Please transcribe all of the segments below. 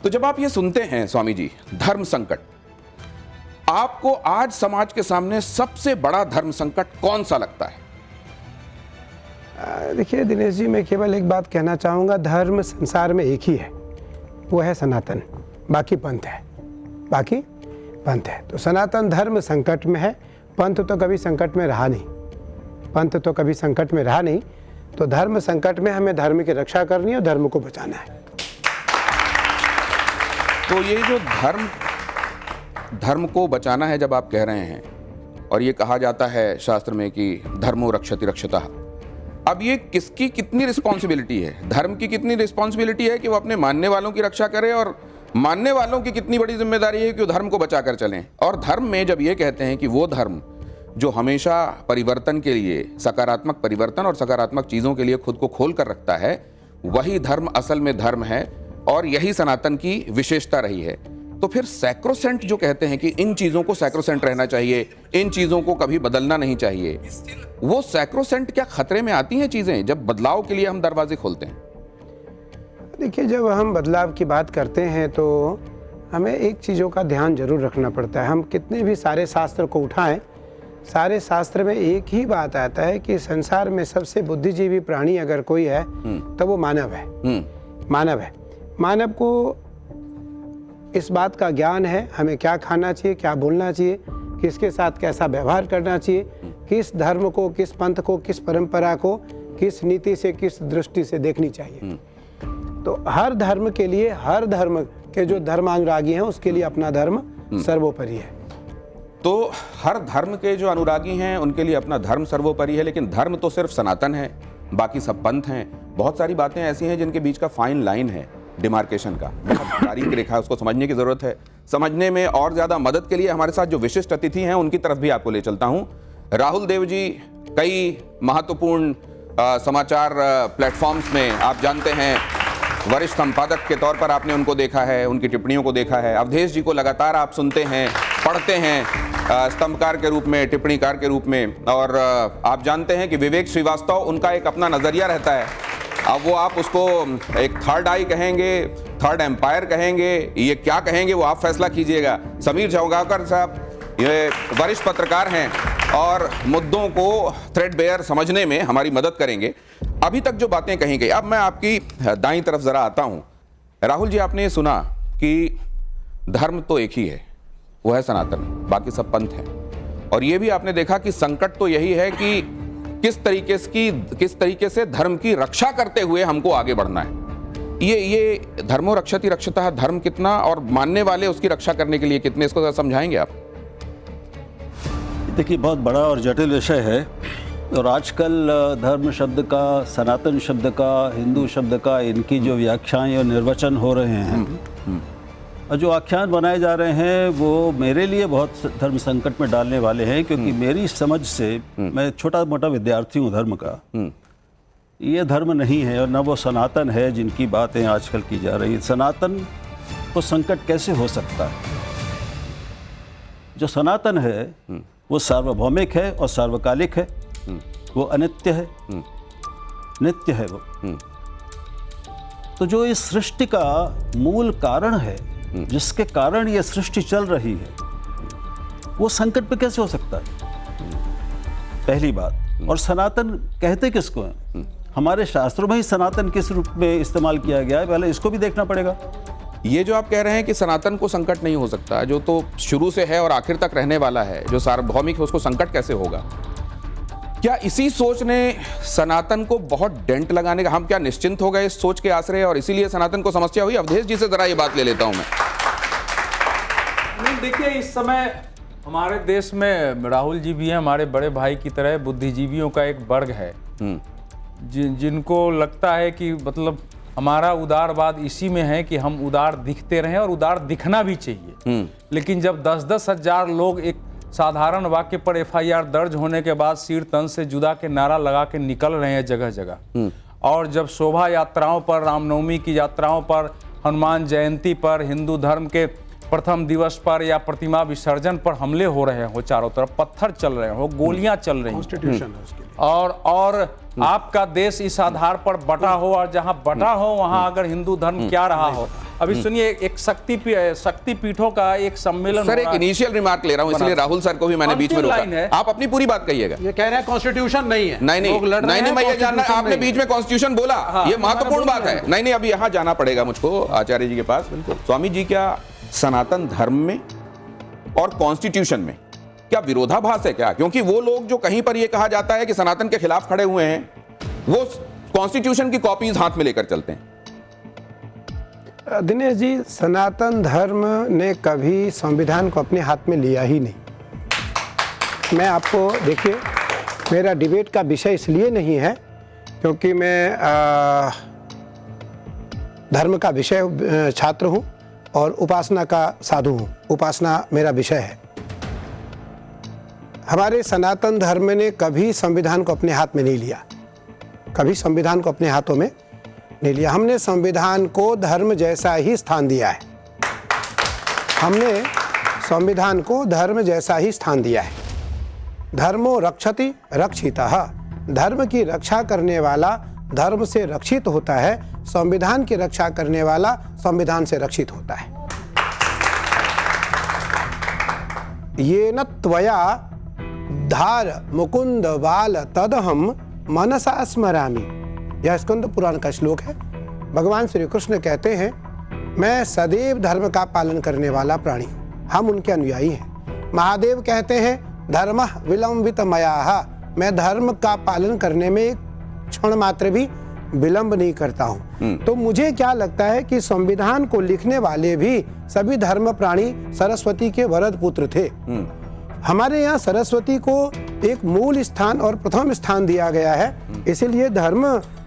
तो जब आप ये सुनते हैं स्वामी जी धर्म संकट, आपको आज समाज के सामने सबसे बड़ा धर्म संकट कौन सा लगता है? देखिए दिनेश जी, मैं केवल एक बात कहना चाहूँगा, धर्म संसार में एक ही है, वो है सनातन, बाकी पंथ है, बाकी पंथ है। तो सनातन धर्म संकट में है, पंथ तो कभी संकट में रहा नहीं, पंथ तो कभी संकट में रहा नहीं। तो धर्म संकट में हमें धर्म की रक्षा करनी है और धर्म को बचाना है। तो ये जो धर्म को बचाना है जब आप कह रहे हैं, और ये कहा जाता है शास्त्र में कि धर्मो रक्षति रक्षतः, अब ये किसकी कितनी रिस्पॉन्सिबिलिटी है? धर्म की कितनी रिस्पॉन्सिबिलिटी है कि वो अपने मानने वालों की रक्षा करे, और मानने वालों की कितनी बड़ी जिम्मेदारी है कि वो धर्म को बचा कर चलें? और धर्म में जब ये कहते हैं कि वो धर्म जो हमेशा परिवर्तन के लिए, सकारात्मक परिवर्तन और सकारात्मक चीज़ों के लिए खुद को खोल कर रखता है, वही धर्म असल में धर्म है और यही सनातन की विशेषता रही है। तो फिर सैक्रोसेंट जो कहते हैं कि इन चीज़ों को सैक्रोसेंट रहना चाहिए, इन चीज़ों को कभी बदलना नहीं चाहिए, वो सैक्रोसेंट क्या खतरे में आती हैं चीज़ें जब बदलाव के लिए हम दरवाजे खोलते हैं? देखिए, जब हम बदलाव की बात करते हैं तो हमें एक चीज़ों का ध्यान जरूर रखना पड़ता है। हम कितने भी सारे शास्त्र को उठाएं, सारे शास्त्र में एक ही बात आता है कि संसार में सबसे बुद्धिजीवी प्राणी अगर कोई है तो वो मानव है। मानव है। मानव को इस बात का ज्ञान है, हमें क्या खाना चाहिए, क्या बोलना चाहिए, किसके साथ कैसा व्यवहार करना चाहिए, किस धर्म को, किस पंथ को, किस परंपरा को, किस नीति से, किस दृष्टि से देखनी चाहिए। तो हर धर्म के लिए, हर धर्म के जो धर्मानुरागी हैं उसके लिए अपना धर्म सर्वोपरि है। तो हर धर्म के जो अनुरागी हैं उनके लिए अपना धर्म सर्वोपरि है, लेकिन धर्म तो सिर्फ सनातन है, बाकी सब पंथ हैं। बहुत सारी बातें ऐसी हैं जिनके बीच का फाइन लाइन है, डिमार्केशन का, बहुत बारीक रेखा, उसको समझने की जरूरत है। समझने में और ज्यादा मदद के लिए हमारे साथ जो विशिष्ट अतिथि हैं उनकी तरफ भी आपको ले चलता हूं। राहुल देव जी कई महत्वपूर्ण समाचार प्लेटफॉर्म्स में आप जानते हैं वरिष्ठ संपादक के तौर पर आपने उनको देखा है, उनकी टिप्पणियों को देखा है। अवधेश जी को लगातार आप सुनते हैं, पढ़ते हैं स्तंभकार के रूप में, टिप्पणीकार के रूप में, और आप जानते हैं कि विवेक श्रीवास्तव, उनका एक अपना नजरिया रहता है। अब वो आप उसको एक थर्ड आई कहेंगे, थर्ड एम्पायर कहेंगे, ये क्या कहेंगे वो आप फैसला कीजिएगा। समीर चौगावकर साहब ये वरिष्ठ पत्रकार हैं और मुद्दों को थ्रेडबेयर समझने में हमारी मदद करेंगे। अभी तक जो बातें कही गई, अब मैं आपकी दाईं तरफ जरा आता हूं। राहुल जी, आपने ये सुना कि धर्म तो एक ही है, वो है सनातन, बाकी सब पंथ हैं, और ये भी आपने देखा कि संकट तो यही है कि किस तरीके से धर्म की रक्षा करते हुए हमको आगे बढ़ना है। ये धर्मो रक्षति रक्षतः, धर्म कितना और मानने वाले उसकी रक्षा करने के लिए कितने, इसको समझाएंगे आप? देखिए, बहुत बड़ा और जटिल विषय है, और आजकल धर्म शब्द का, सनातन शब्द का, हिंदू शब्द का, इनकी जो व्याख्याएं और निर्वचन हो रहे हैं और जो आख्यान बनाए जा रहे हैं वो मेरे लिए बहुत धर्म संकट में डालने वाले हैं, क्योंकि मेरी समझ से, मैं छोटा मोटा विद्यार्थी हूँ धर्म का, ये धर्म नहीं है और न वो सनातन है जिनकी बातें आजकल की जा रही है। सनातन को संकट कैसे हो सकता है? जो सनातन है वो सार्वभौमिक है और सार्वकालिक है, वो अनित्य है, नित्य है वो। तो जो इस सृष्टि का मूल कारण है, जिसके कारण ये सृष्टि चल रही है, वो संकट पे कैसे हो सकता है? पहली बात। और सनातन कहते किसको हैं? हमारे शास्त्रों में ही सनातन किस रूप में इस्तेमाल किया गया है, पहले इसको भी देखना पड़ेगा। ये जो आप कह रहे हैं कि सनातन को संकट नहीं हो सकता, जो तो शुरू से है और आखिर तक रहने वाला है, जो सार्वभौमिक है, उसको संकट कैसे होगा? क्या इसी सोच ने सनातन को बहुत डेंट लगाने का, हम क्या निश्चिंत हो गए इस सोच के आश्रय और इसीलिए सनातन को समस्या हुई? अवधेश जी से जरा ये बात ले लेता हूं मैं। नहीं, देखिए, इस समय हमारे देश में राहुल जी भी हैं, हमारे बड़े भाई की तरह बुद्धिजीवियों का एक वर्ग है जिनको लगता है कि मतलब हमारा उदारवाद इसी में है कि हम उदार दिखते रहें और उदार दिखना भी चाहिए। लेकिन जब 10-10 हजार लोग एक साधारण वाक्य पर FIR दर्ज होने के बाद सिर तन से जुदा के नारा लगा के निकल रहे हैं जगह जगह, और जब शोभा यात्राओं पर, रामनवमी की यात्राओं पर, हनुमान जयंती पर, हिंदू धर्म के प्रथम दिवस पर या प्रतिमा विसर्जन पर हमले हो रहे हो, चारों तरफ पत्थर चल रहे हो, गोलियां चल रही कॉन्स्टिट्यूशन है उसके लिए। और आपका देश इस आधार पर बटा हो, और जहां बटा हो वहां अगर हिंदू धर्म क्या रहा हो। अभी सुनिए, एक शक्ति पीठों का एक सम्मेलन सर, एक इनिशियल रिमार्क ले रहा हूं, इसलिए राहुल सर को भी मैंने बीच में अंतिम लाइन रोका। है। आप अपनी पूरी बात कहिएगा। ये कह रहे हैं कॉन्स्टिट्यूशन नहीं है। नहीं मैं ये जानना, आपने बीच में कॉन्स्टिट्यूशन बोला, ये महत्वपूर्ण बात है। नहीं, अब यहाँ जाना पड़ेगा मुझको आचार्य जी के पास। स्वामी जी, क्या सनातन धर्म में और कॉन्स्टिट्यूशन में क्या विरोधाभास है क्या? क्योंकि वो लोग जो कहीं पर ये कहा जाता है कि सनातन के खिलाफ खड़े हुए हैं, वो कॉन्स्टिट्यूशन की कॉपीज हाथ में लेकर चलते हैं। दिनेश जी, सनातन धर्म ने कभी संविधान को अपने हाथ में लिया ही नहीं। मैं आपको, देखिए, मेरा डिबेट का विषय इसलिए नहीं है क्योंकि मैं धर्म का विषय छात्र हूँ और उपासना का साधु हूँ। उपासना मेरा विषय है। हमारे सनातन धर्म ने कभी संविधान को अपने हाथ में नहीं लिया, कभी संविधान को अपने हाथों में नहीं लिया। हमने संविधान को धर्म जैसा ही स्थान दिया है। हमने संविधान को धर्म जैसा ही स्थान दिया है। धर्मो रक्षति रक्षितः, धर्म की रक्षा करने वाला धर्म से रक्षित होता है, संविधान की रक्षा करने वाला संविधान से रक्षित होता है। ये न त्वया धार मुकुंद बाल तदहम मनसा स्मरामि, यह स्कंद पुराण का श्लोक है। भगवान श्री कृष्ण कहते हैं, मैं सदैव धर्म का पालन करने वाला प्राणी हूँ, हम उनके अनुयायी हैं। महादेव कहते हैं, धर्मः विलंबित मयाः, मैं धर्म का पालन करने में एक क्षण मात्र भी विलंब नहीं करता हूँ। तो मुझे क्या लगता है कि संविधान को लिखने वाले भी सभी धर्म प्राणी सरस्वती के वरद पुत्र थे। हमारे यहाँ सरस्वती को एक मूल स्थान और प्रथम स्थान दिया गया है, इसीलिए धर्म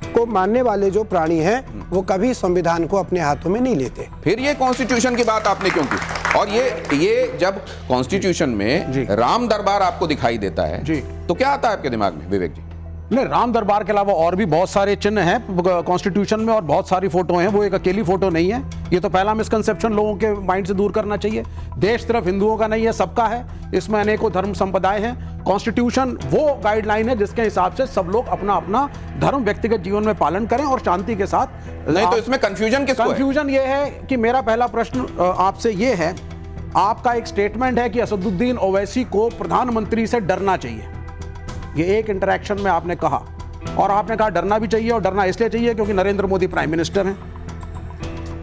को मानने वाले जो प्राणी हैं वो कभी संविधान को अपने हाथों में नहीं लेते। फिर ये कॉन्स्टिट्यूशन की बात आपने क्यों की? और ये जब कॉन्स्टिट्यूशन में राम दरबार आपको दिखाई देता है जी, तो क्या आता है आपके दिमाग में विवेक जी? नहीं, राम दरबार के अलावा और भी बहुत सारे चिन्ह हैं कॉन्स्टिट्यूशन में और बहुत सारी फोटो हैं, वो एक अकेली फोटो नहीं है। ये तो पहला मिसकंसेप्शन लोगों के माइंड से दूर करना चाहिए। देश सिर्फ हिंदुओं का नहीं है, सबका है, इसमें अनेकों धर्म संप्रदाय हैं। कॉन्स्टिट्यूशन वो गाइडलाइन है जिसके हिसाब से सब लोग अपना अपना धर्म व्यक्तिगत जीवन में पालन करें और शांति के साथ। नहीं तो इसमें कंफ्यूजन किसको है? कंफ्यूजन ये है कि मेरा पहला प्रश्न आपसे ये है, आपका एक स्टेटमेंट है कि असदुद्दीन ओवैसी को प्रधानमंत्री से डरना चाहिए, ये एक इंटरैक्शन में आपने कहा, और आपने कहा डरना भी चाहिए, और डरना इसलिए चाहिए क्योंकि नरेंद्र मोदी प्राइम मिनिस्टर हैं।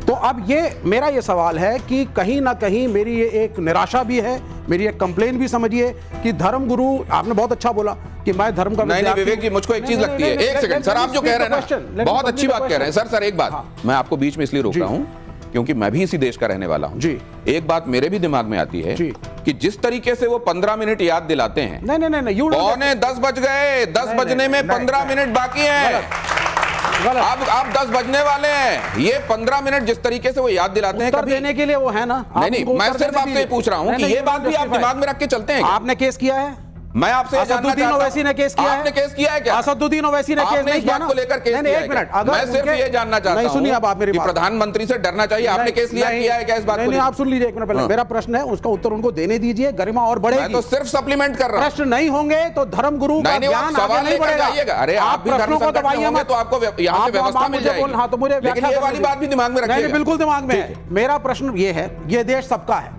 तो अब ये मेरा ये सवाल है कि कहीं ना कहीं मेरी ये एक निराशा भी है, मेरी एक कंप्लेन भी समझिए कि धर्म गुरु, आपने बहुत अच्छा बोला कि मैं धर्म का नहीं विवेक जी, मुझको एक चीज लगती है। एक सेकंड सर, आप जो कह रहे हैं ना बहुत अच्छी बात कह रहे हैं सर। एक बात मैं आपको बीच में इसलिए रोक रहा हूँ क्योंकि मैं भी इसी देश का रहने वाला हूं जी। एक बात मेरे भी दिमाग में आती है कि जिस तरीके से वो 15 मिनट याद दिलाते हैं, नहीं, पौने 10 बज गए, 10 बजने में 15 मिनट बाकी हैं, अब 10 बजने वाले हैं, ये 15 मिनट जिस तरीके से वो याद दिलाते हैं, कभी देने के लिए वो है ना। नहीं, मैं सिर्फ आपसे पूछ रहा हूं कि ये बात भी आप दिमाग में रख के चलते हैं। आपने केस किया है? मैं आपसे असदुद्दीन ओवैसी ने केस किया है? आपने केस किया है क्या? असदुद्दीन ओवैसी ने केस नहीं किया ना? को लेकर केस किया है? एक मिनट, मैं सिर्फ ये जानना चाहता हूं, सुनिए, अब आप मेरी कि बात, प्रधानमंत्री से डरना चाहिए, आपने केस किया है क्या इस बात को? नहीं, आप सुन लीजिए एक मिनट पहले, मेरा प्रश्न है उसका उत्तर उनको देने दीजिए, गरिमा और बढ़ेगी। मैं तो सिर्फ सप्लीमेंट कर रहा हूं। प्रश्न नहीं होंगे तो धर्म गुरु का ज्ञान आगे नहीं बढ़ेगा। अरे आप भी धर्म संकट में होंगे तो आपको यहाँ से व्यवस्था मिल जाएगी। हाँ, तो मुझे लेकिन ये वाली बात भी दिमाग में रखिएगा। बिल्कुल दिमाग में है। मेरा प्रश्न ये है, ये देश सबका है,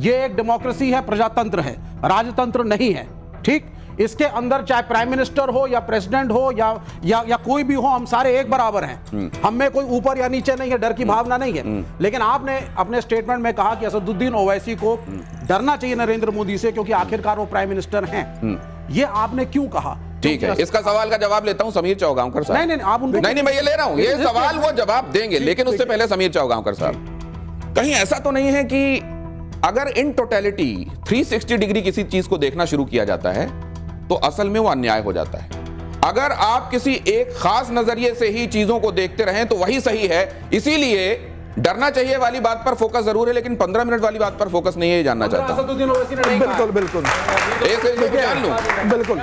ये एक डेमोक्रेसी है, प्रजातंत्र है, राजतंत्र नहीं है, ठीक? इसके अंदर चाहे प्राइम मिनिस्टर हो या प्रेसिडेंट हो या कोई भी हो, हम सारे एक बराबर हैं। हम में कोई ऊपर या नीचे नहीं है, डर की भावना नहीं है। लेकिन आपने अपने स्टेटमेंट में कहा कि असदुद्दीन ओवैसी को डरना चाहिए नरेंद्र मोदी से क्योंकि आखिरकार वो प्राइम मिनिस्टर हैं। ये आपने क्यों कहा? ठीक है, इसका सवाल का जवाब लेता हूं समीर चौगांवकर साहब। नहीं, आप उनको नहीं, मैं ये ले रहा हूं, ये सवाल वो जवाब देंगे, लेकिन उससे पहले समीर चौगांवकर साहब, कहीं ऐसा तो नहीं है कि अगर इन टोटलिटी 360 डिग्री किसी चीज को देखना शुरू किया जाता है तो असल में वो अन्याय हो जाता है? अगर आप किसी एक खास नजरिए से ही चीजों को देखते रहें तो वही सही है, इसीलिए डरना चाहिए वाली बात पर फोकस जरूर है, लेकिन 15 मिनट वाली बात पर फोकस नहीं है, ये जानना चाहता हूं। असदुद्दीन ओवैसी ने नहीं कहा। बिल्कुल बिल्कुल एक एक जान लूं। बिल्कुल।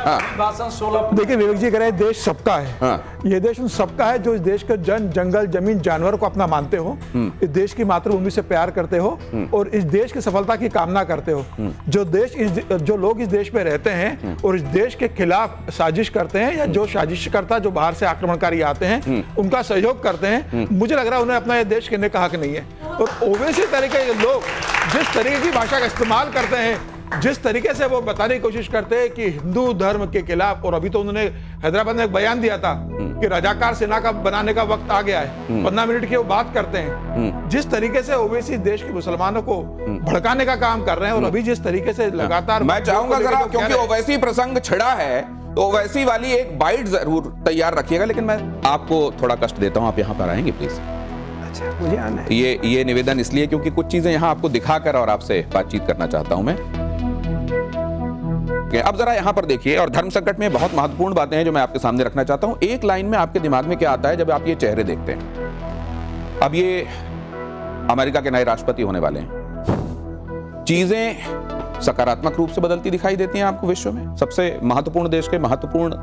देखिए विवेक जी कह रहे हैं देश सबका है। हाँ। ये देश उन सबका है जो इस देश के जंगल जमीन जानवर को अपना मानते हो, इस देश की मातृभूमि से प्यार करते हो और इस देश की सफलता की कामना करते हो। जो लोग इस देश में रहते हैं और इस देश के खिलाफ साजिश करते हैं या जो साजिशकर्ता जो बाहर से आक्रमणकारी आते हैं उनका सहयोग करते हैं, मुझे लग रहा है उन्हें अपना ये देश कहने का हक नहीं है। और ओवैसी तरीके के लोग जिस तरीके की भाषा का इस्तेमाल करते हैं, जिस तरीके से वो बताने की कोशिश करते हैं कि हिंदू धर्म के खिलाफ, और अभी तो उन्होंने हैदराबाद में एक बयान दिया था कि रजाकार सेना का बनाने का वक्त आ गया है, 15 मिनट की वो बात करते हैं। जिस तरीके से ओवैसी देश के मुसलमानों को भड़काने का काम कर रहे हैं और अभी जिस तरीके से लगातार मैं चाहूंगा जरा, क्योंकि ओवैसी प्रसंग छिड़ा है तो ओवैसी वाली एक बाइट जरूर तैयार रखिएगा, लेकिन मैं आपको थोड़ा कष्ट देता हूं, आप यहां पर आएंगे प्लीज। अच्छा, मुझे आना है। ये निवेदन इसलिए क्योंकि कुछ चीजें यहां आपको दिखाकर और आपसे बातचीत करना चाहता हूं मैं। अब जरा यहां पर देखिए, और धर्म संकट में बहुत महत्वपूर्ण बातें हैं जो मैं आपके सामने रखना चाहता हूं। एक लाइन में आपके दिमाग में क्या आता है जब आप ये चेहरे देखते हैं? अब ये अमेरिका के नए राष्ट्रपति होने वाले हैं, चीजें सकारात्मक रूप से बदलती दिखाई देती हैं आपको विश्व में? सबसे महत्वपूर्ण देश के महत्वपूर्ण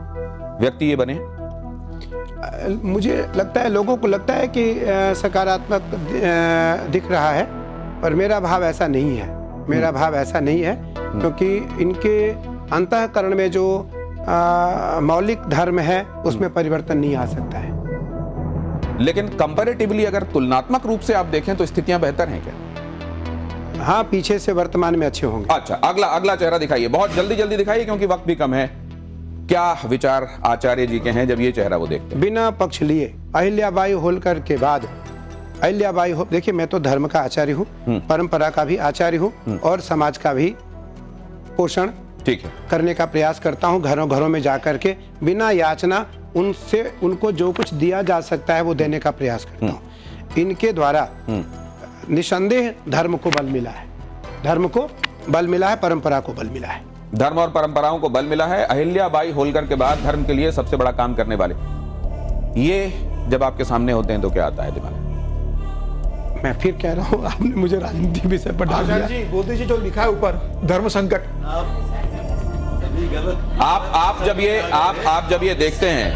व्यक्ति ये बने हैं। मुझे लगता है, लोगों को लगता है कि सकारात्मक दिख रहा है, पर मेरा भाव ऐसा नहीं है। मेरा भाव ऐसा नहीं है क्योंकि इनके अंतःकरण में जो मौलिक धर्म है उसमें परिवर्तन नहीं आ सकता है। लेकिन कंपैरेटिवली अगर तुलनात्मक रूप से आप देखें तो स्थितियां बेहतर हैं क्या? हाँ, पीछे से वर्तमान में अच्छे होंगे। अच्छा, अगला चेहरा दिखाइए, बहुत जल्दी दिखाइए क्योंकि वक्त भी कम है। क्या विचार आचार्य जी के हैं जब ये चेहरा वो देखते हैं? बिना पक्ष लिए अहिल्याबाई होलकर के बाद देखिए, मैं तो धर्म का आचार्य हूँ, परंपरा का भी आचार्य हूँ और समाज का भी पोषण ठीक है करने का प्रयास करता हूँ। घरों घरों में जाकर के बिना याचना उनको जो कुछ दिया जा सकता है वो देने का प्रयास करता हूँ। इनके द्वारा निसंदेह धर्म को बल मिला है, परंपरा को बल मिला है। धर्म और परंपराओं को बल मिला है। अहिल्याबाई होलकर के बाद धर्म के लिए सबसे बड़ा काम करने वाले, ये जब आपके सामने होते हैं तो क्या आता है दिमाग में? मैं फिर कह रहा हूँ, आपने मुझे राजनीति विषय पर डाल दिया। जी मोदी जी जो लिखा है ऊपर धर्म संकट, आप जब ये देखते हैं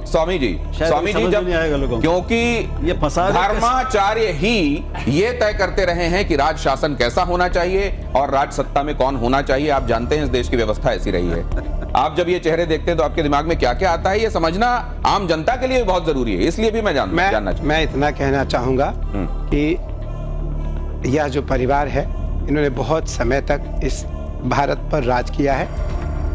स्वामी जी जब, क्योंकि ये धर्माचार्य ही ये तय करते रहे हैं कि राज शासन कैसा होना चाहिए और राज सत्ता में कौन होना चाहिए। आप जानते हैं इस देश की व्यवस्था ऐसी रही है। आप जब ये चेहरे देखते हैं तो आपके दिमाग में क्या क्या आता है, ये समझना आम जनता के लिए बहुत जरूरी है। इसलिए भी मैं जानना चाहूंगा। मैं इतना कहना चाहूंगा कि यह जो परिवार है, इन्होंने बहुत समय तक इस भारत पर राज किया है।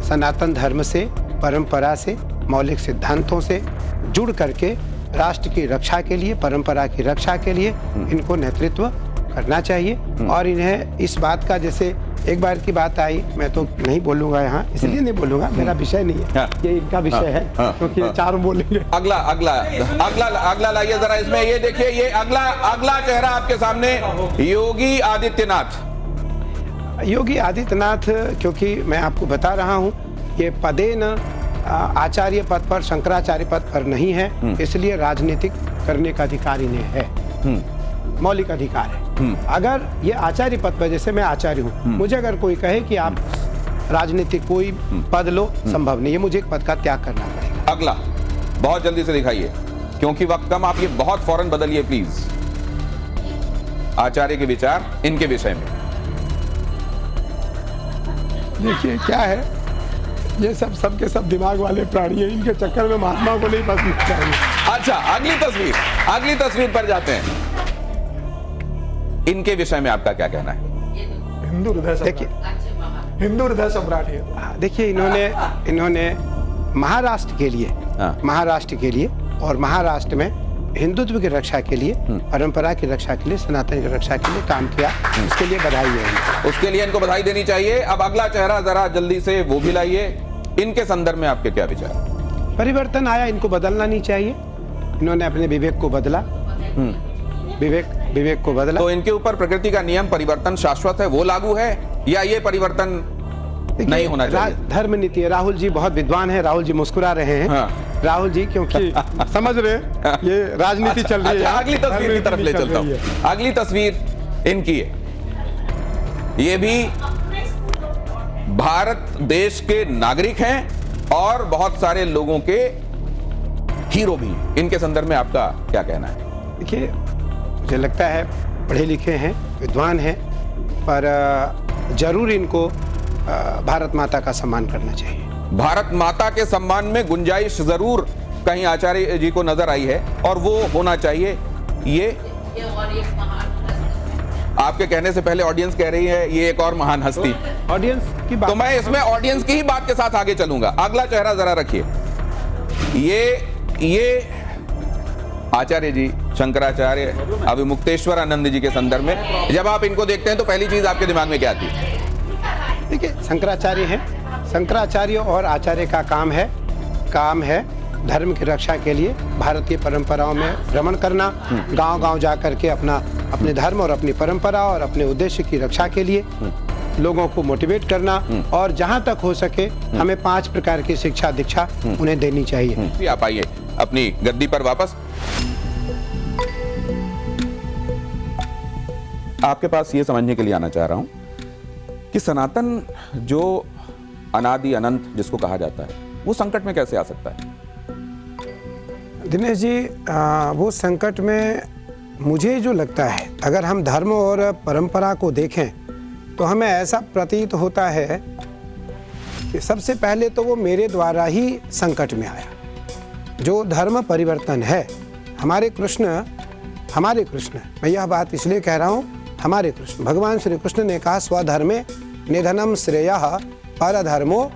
सनातन धर्म से, परंपरा से, मौलिक सिद्धांतों से जुड़ करके राष्ट्र की रक्षा के लिए, परंपरा की रक्षा के लिए इनको नेतृत्व करना चाहिए। और इन्हें इस बात का, जैसे एक बार की बात आई, मैं तो नहीं बोलूंगा यहाँ, इसलिए नहीं बोलूंगा, मेरा विषय नहीं है, ये इनका विषय है, क्योंकि चारों बोलेंगे। अगला लाइए जरा इसमें, ये देखिए, ये अगला चेहरा आपके सामने, योगी आदित्यनाथ। क्योंकि मैं आपको बता रहा हूँ, ये पदे न आचार्य पद पर, शंकराचार्य पद पर नहीं है, इसलिए राजनीतिक करने का अधिकार इन्हें है, मौलिक अधिकार है। अगर ये आचार्य पद पर, जैसे मैं आचार्य हूँ, मुझे अगर कोई कहे कि आप राजनीतिक कोई पद लो, संभव नहीं है, मुझे एक पद का त्याग करना पड़ेगा। अगला बहुत जल्दी से दिखाइए क्योंकि वक्त कम, आप ये बहुत फौरन बदलिए प्लीज। आचार्य के विचार इनके विषय में देखिए क्या है, ये सब के सब दिमाग वाले प्राणी हैं, इनके चक्कर में महात्मा को नहीं फंसना चाहिए। अच्छा, अगली तस्वीर पर जाते हैं। इनके विषय में आपका क्या कहना है? हिंदू हृदय सम्राट है। देखिए, इन्होंने महाराष्ट्र के लिए और महाराष्ट्र में हिंदुत्व की रक्षा के लिए, परंपरा की रक्षा के लिए, सनातन की रक्षा के लिए काम किया। उसके लिए बधाई है, उसके लिए इनको बधाई देनी चाहिए। अब अगला चेहरा जरा जल्दी से वो भी लाइए। इनके संदर्भ में आपके क्या विचार? परिवर्तन आया, इनको बदलना नहीं चाहिए। इन्होंने अपने विवेक को बदला, विवेक को बदला। तो इनके ऊपर प्रकृति का नियम परिवर्तन शाश्वत है, वो लागू है या ये परिवर्तन नहीं होना चाहिए? धर्म नीति है। राहुल जी बहुत विद्वान है, राहुल जी मुस्कुरा रहे हैं। राहुल जी, क्योंकि समझ रहे हैं, ये राजनीति चल रही है। अच्छा, अगली तस्वीर की तरफ ले चलता हूं। अगली तस्वीर इनकी है। ये भी भारत देश के नागरिक हैं और बहुत सारे लोगों के हीरो भी। इनके संदर्भ में आपका क्या कहना है? देखिए, मुझे लगता है पढ़े लिखे हैं, विद्वान हैं, पर जरूर इनको भारत माता का सम्मान करना चाहिए। भारत माता के सम्मान में गुंजाइश जरूर कहीं आचार्य जी को नजर आई है और वो होना चाहिए। ये आपके कहने से पहले ऑडियंस कह रही है ये एक और महान हस्ती। ऑडियंस की बात, तो मैं इसमें ऑडियंस की ही बात के साथ आगे चलूंगा। अगला चेहरा जरा रखिए। ये आचार्य जी, शंकराचार्य अभिमुक्तेश्वर आनंद जी के संदर्भ में जब आप इनको देखते हैं तो पहली चीज आपके दिमाग में क्या आती है? देखिए, शंकराचार्य हैं। शंकराचार्य और आचार्य का काम है धर्म की रक्षा के लिए भारतीय परंपराओं में भ्रमण करना, गांव-गांव जाकर के अपने धर्म और अपनी परंपरा और अपने उद्देश्य की रक्षा के लिए लोगों को मोटिवेट करना, और जहां तक हो सके हमें 5 प्रकार की शिक्षा दीक्षा उन्हें देनी चाहिए। आप आइए अपनी गद्दी पर वापस। आपके पास ये समझने के लिए आना चाह रहा हूं कि सनातन जो अनादि अनंत जिसको कहा जाता है वो संकट में कैसे आ सकता है? दिनेश जी, वो संकट में मुझे जो लगता है, अगर हम धर्म और परंपरा को देखें तो हमें ऐसा प्रतीत होता है कि सबसे पहले तो वो मेरे द्वारा ही संकट में आया। जो धर्म परिवर्तन है, हमारे कृष्ण, मैं यह बात इसलिए कह रहा हूँ, हमारे कृष्ण भगवान श्री कृष्ण ने कहा स्वधर्मे निधनम श्रेयः परधर्मो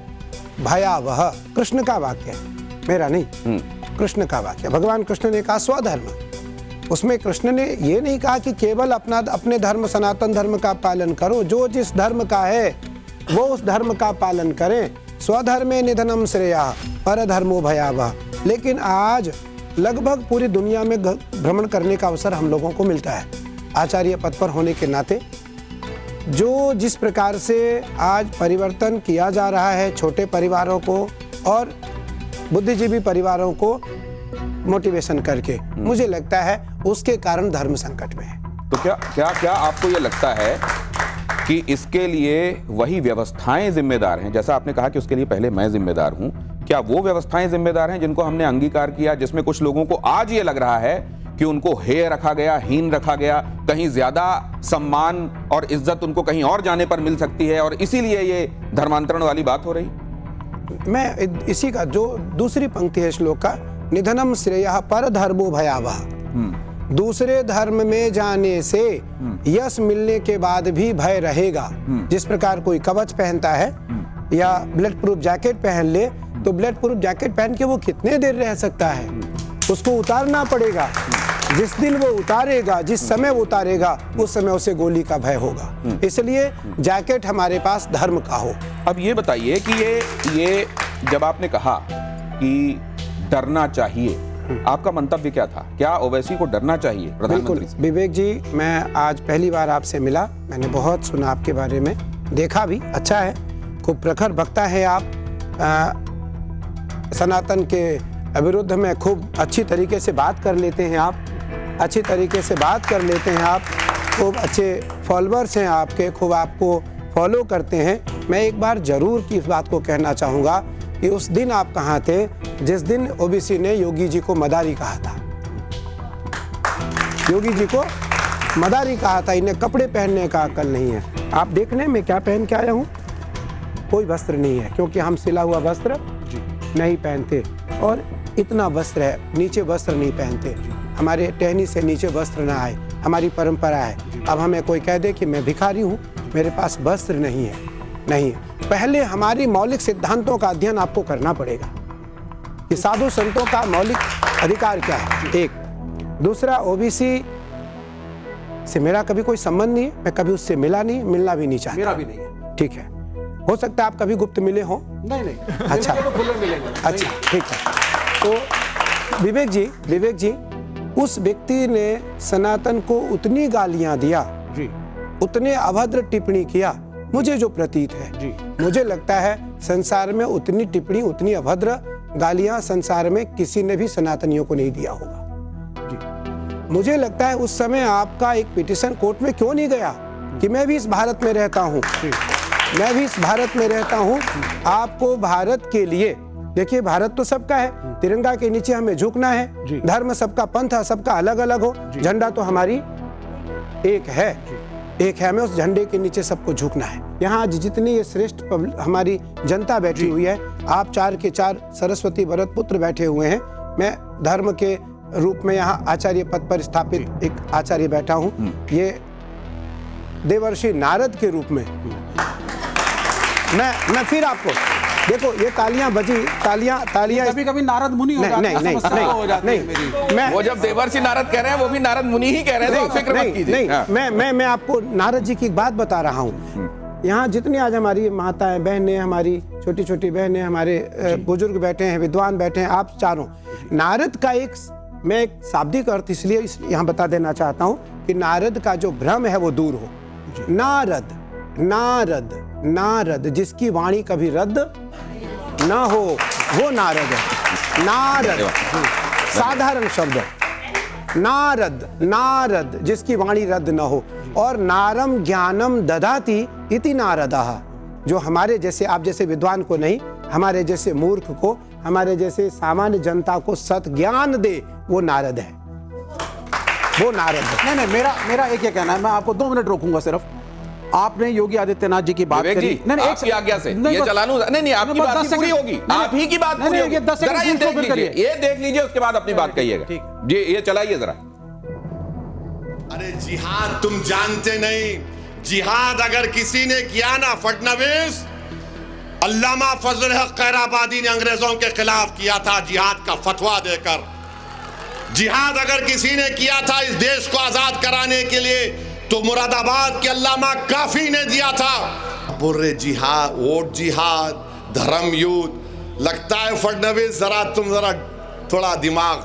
भयावह। कृष्ण का वाक्य है, मेरा नहीं, कृष्ण का वाक्य। भगवान कृष्ण ने कहा स्वधर्म। उसमें कृष्ण ने ये नहीं कहा कि केवल अपने धर्म सनातन धर्म का पालन करो, जो जिस धर्म का है वो उस धर्म का पालन करें। स्वधर्मे निधनम श्रेयः परधर्मो भयावह। लेकिन आज लगभग पूरी दुनिया में भ्रमण करने का अवसर हम लोगों को मिलता है। आचार्य पद पर होने के नाते जो जिस प्रकार से आज परिवर्तन किया जा रहा है, छोटे परिवारों को और बुद्धिजीवी परिवारों को मोटिवेशन करके, मुझे लगता है उसके कारण धर्म संकट में है। तो क्या आपको ये लगता है कि इसके लिए वही व्यवस्थाएं जिम्मेदार हैं? जैसा आपने कहा कि उसके लिए पहले मैं जिम्मेदार हूं, क्या वो व्यवस्थाएं जिम्मेदार हैं जिनको हमने अंगीकार किया, जिसमें कुछ लोगों को आज ये लग रहा है कि उनको हेय रखा गया, हीन रखा गया, कहीं ज्यादा सम्मान और इज्जत उनको कहीं और जाने पर मिल सकती है और इसीलिए ये धर्मांतरण वाली बात हो रही? मैं इसी का जो दूसरी पंक्ति है श्लोक का, निधनम श्रेयः परधर्मो भयावह। दूसरे धर्म में जाने से यश मिलने के बाद भी भय रहेगा। जिस प्रकार कोई कवच पहनता है या ब्लड प्रूफ जैकेट पहन ले, तो ब्लड प्रूफ जैकेट पहन के वो कितने देर रह सकता है, उसको उतारना पड़ेगा। जिस दिन वो उतारेगा, जिस समय वो उतारेगा, उस समय उसे गोली का भय होगा। इसलिए जैकेट हमारे पास धर्म का हो। अब ये बताइए कि ये जब आपने कहा कि डरना चाहिए, आपका मंतव्य क्या था? क्या ओवैसी को डरना चाहिए प्रधानमंत्री से? विवेक जी, मैं आज पहली बार आपसे मिला, मैंने बहुत सुना आपके बारे में, देखा भी, अच्छा है, खूब प्रखर वक्ता है आप। सनातन के विरुद्ध में खूब अच्छी तरीके से बात कर लेते हैं आप, अच्छी तरीके से बात कर लेते हैं आप, खूब अच्छे फॉलोअर्स हैं आपके, खूब आपको फॉलो करते हैं। मैं एक बार जरूर की इस बात को कहना चाहूँगा कि उस दिन आप कहाँ थे जिस दिन ओबीसी ने योगी जी को मदारी कहा था। योगी जी को मदारी कहा था, इन्हें कपड़े पहनने का अकल नहीं है। आप देखने में क्या पहन के आया हूँ, कोई वस्त्र नहीं है, क्योंकि हम सिला हुआ वस्त्र नहीं पहनते और इतना वस्त्र है, नीचे वस्त्र नहीं पहनते। हमारे टहनी से नीचे वस्त्र ना आए, हमारी परंपरा है। अब हमें कोई कह दे कि मैं भिखारी हूँ, मेरे पास वस्त्र नहीं है, नहीं। पहले हमारी मौलिक सिद्धांतों का अध्ययन आपको करना पड़ेगा कि साधु संतों का मौलिक अधिकार क्या है, एक। दूसरा, ओबीसी से मेरा कभी कोई संबंध नहीं है, मैं कभी उससे मिला नहीं, मिलना भी नहीं चाहता। मेरा भी नहीं है। ठीक है, हो सकता है आप कभी गुप्त मिले हो। नहीं अच्छा, तो खुले मिलेंगे। अच्छा, ठीक है। तो विवेक जी, उस व्यक्ति ने सनातन को उतनी गालियां दिया जी, उतने अभद्र टिप्पणी किया, मुझे जो प्रतीत है जी, मुझे लगता है संसार में उतनी टिप्पणी, उतनी अभद्र गालियां संसार में किसी ने भी सनातनियों को नहीं दिया होगा। मुझे लगता है उस समय आपका एक पिटीशन कोर्ट में क्यों नहीं गया कि मैं भी इस भारत में रहता हूं, मैं भी इस भारत में रहता हूं। आपको भारत के लिए, देखिए भारत तो सबका है, तिरंगा के नीचे हमें झुकना है, धर्म सबका, पंथ सबका अलग अलग हो, झंडा तो हमारी एक है, हमें उस झंडे के नीचे सबको झुकना है। यहाँ आज जितनी ये श्रेष्ठ हमारी जनता बैठी हुई है, आप 4 के 4 सरस्वती भरत पुत्र बैठे हुए हैं, मैं धर्म के रूप में यहाँ आचार्य पद पर स्थापित एक आचार्य बैठा हूँ, ये देवर्षि नारद के रूप में मैं फिर आपको देखो, ये तालियां बजी, तालियां कभी नारद मुनि हो जाते हैं, समस्या हो जाती है मेरी। वो जब देवर्षि नारद कह रहे हैं वो भी नारद मुनि ही कह रहे थे, फिक्र मत कीजिए। मैं आपको नारद जी की एक बात बता रहा हूँ। यहाँ जितनी आज हमारी माताएं बहनें, हमारी छोटी छोटी बहनें, हमारे बुजुर्ग बैठे हैं, विद्वान बैठे हैं, आप चारों, नारद का मैं एक शाब्दिक अर्थ इसलिए यहाँ बता देना चाहता हूँ कि नारद का जो भ्रम है वो दूर हो। नारद नारद नारद, जिसकी वाणी कभी रद्द ना हो, वो नारद है। नारद साधारण शब्द, नारद नारद, जिसकी वाणी रद्द न हो। और नारम ज्ञानम ददाति इति नारदः, जो हमारे जैसे, आप जैसे विद्वान को नहीं, हमारे जैसे मूर्ख को, हमारे जैसे सामान्य जनता को सत ज्ञान दे, वो नारद है, वो नारद है। नहीं, मेरा एक कहना है, मैं आपको 2 मिनट रोकूंगा सिर्फ। आपने योगी आदित्यनाथ जी की बात करी, नहीं, आपकी आज्ञा से ये चलानू, नहीं, आपकी बात पूरी होगी, आप ही की बात पूरी होगी। जरा ये देख लीजिए, उसके बाद अपनी बात कहिएगा। ये चलाइए जरा। अरे जिहाद तुम जानते नहीं, जिहाद अगर किसी ने किया ना फडणवीस, अल्लामा फजल हक खैराबादी ने अंग्रेजों के खिलाफ किया था जिहाद का फतवा देकर। जिहाद अगर किसी ने किया था इस देश को आजाद कराने के लिए तो मुरादाबाद के अल्लामा काफी ने दिया था। बुर्रे जिहाद, वोट जिहाद, धर्म युद्ध, लगता है फडणवीस तुम जरा थोड़ा दिमाग।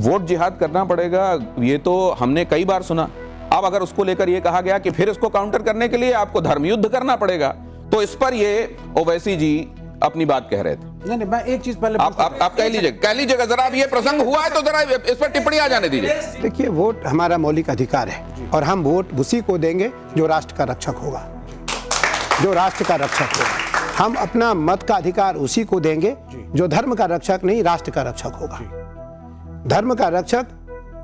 वोट जिहाद करना पड़ेगा, ये तो हमने कई बार सुना। अब अगर उसको लेकर ये कहा गया कि फिर इसको काउंटर करने के लिए आपको धर्म युद्ध करना पड़ेगा, तो इस पर ये ओवैसी जी अपनी बात कह रहे थे। नहीं, मैं एक चीज पहले आप कह लीजिएगा जरा, अब ये प्रसंग हुआ है तो जरा इस पर टिप्पणी आ जाने दीजिए। देखिए, वोट हमारा मौलिक अधिकार है और हम वोट उसी को देंगे जो राष्ट्र का रक्षक होगा, जो राष्ट्र का रक्षक होगा। हम अपना मत का अधिकार उसी को देंगे जो धर्म का रक्षक नहीं, राष्ट्र का रक्षक होगा। धर्म का रक्षक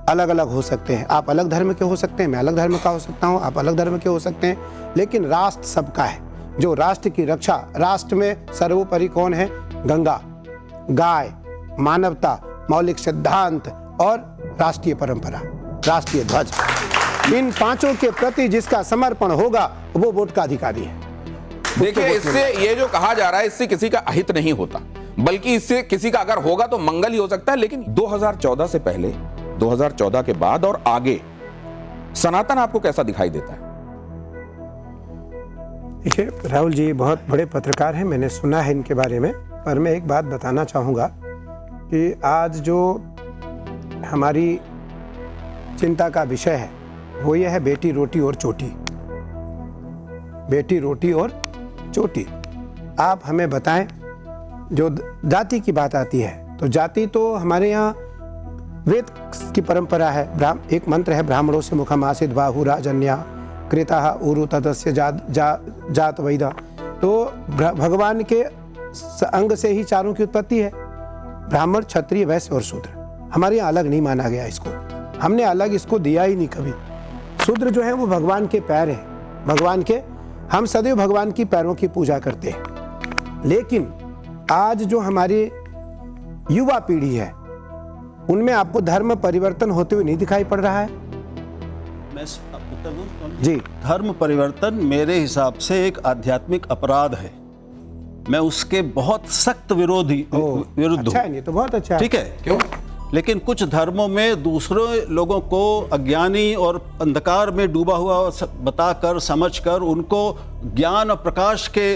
अलग अलग हो सकते हैं, आप अलग धर्म के हो सकते हैं, मैं अलग धर्म का हो सकता हूं, आप अलग धर्म के हो सकते हैं, लेकिन राष्ट्र सबका है। जो राष्ट्र की रक्षा, राष्ट्र में सर्वोपरि कौन है? गंगा, गाय, मानवता, मौलिक सिद्धांत और राष्ट्रीय परंपरा, राष्ट्रीय ध्वज। इन 5 के प्रति जिसका समर्पण होगा वो वोट का अधिकारी है। देखिए, इससे ये जो कहा जा रहा है, इससे किसी का अहित नहीं होता, बल्कि इससे किसी का अगर होगा तो मंगल ही हो सकता है। लेकिन 2014 से पहले, 2014 के बाद और आगे सनातन आपको कैसा दिखाई देता है? देखिए, राहुल जी बहुत बड़े पत्रकार हैं, मैंने सुना है इनके बारे में, पर मैं एक बात बताना चाहूँगा कि आज जो हमारी चिंता का विषय है वो ये है बेटी रोटी और चोटी। बेटी रोटी और चोटी। आप हमें बताएं, जो जाति की बात आती है तो जाति तो हमारे यहाँ वेद की परंपरा है। एक मंत्र है, ब्राह्मणों से मुखम आसित बाहु राजन्या कृता उरु तदस्य जात वैदा। तो भगवान के अंग से ही चारों की उत्पत्ति है, ब्राह्मण, क्षत्रिय, वैश्य और शूद्र। हमारे यहाँ अलग नहीं माना गया इसको, हमने अलग इसको दिया ही नहीं कभी। शूद्र जो है वो भगवान के पैर है, भगवान के, हम सदैव भगवान की पैरों की पूजा करते हैं। लेकिन आज जो हमारी युवा पीढ़ी है उनमें आपको धर्म परिवर्तन होते हुए नहीं दिखाई पड़ रहा है? मैं उत्तर दूं जी। धर्म परिवर्तन मेरे हिसाब से एक आध्यात्मिक अपराध है, मैं उसके बहुत सख्त विरुद्ध हूँ। अच्छा है, नहीं तो बहुत अच्छा है। ठीक है, क्यों? लेकिन कुछ धर्मों में दूसरे लोगों को अज्ञानी और अंधकार में डूबा हुआ बताकर, समझकर, उनको ज्ञान और प्रकाश के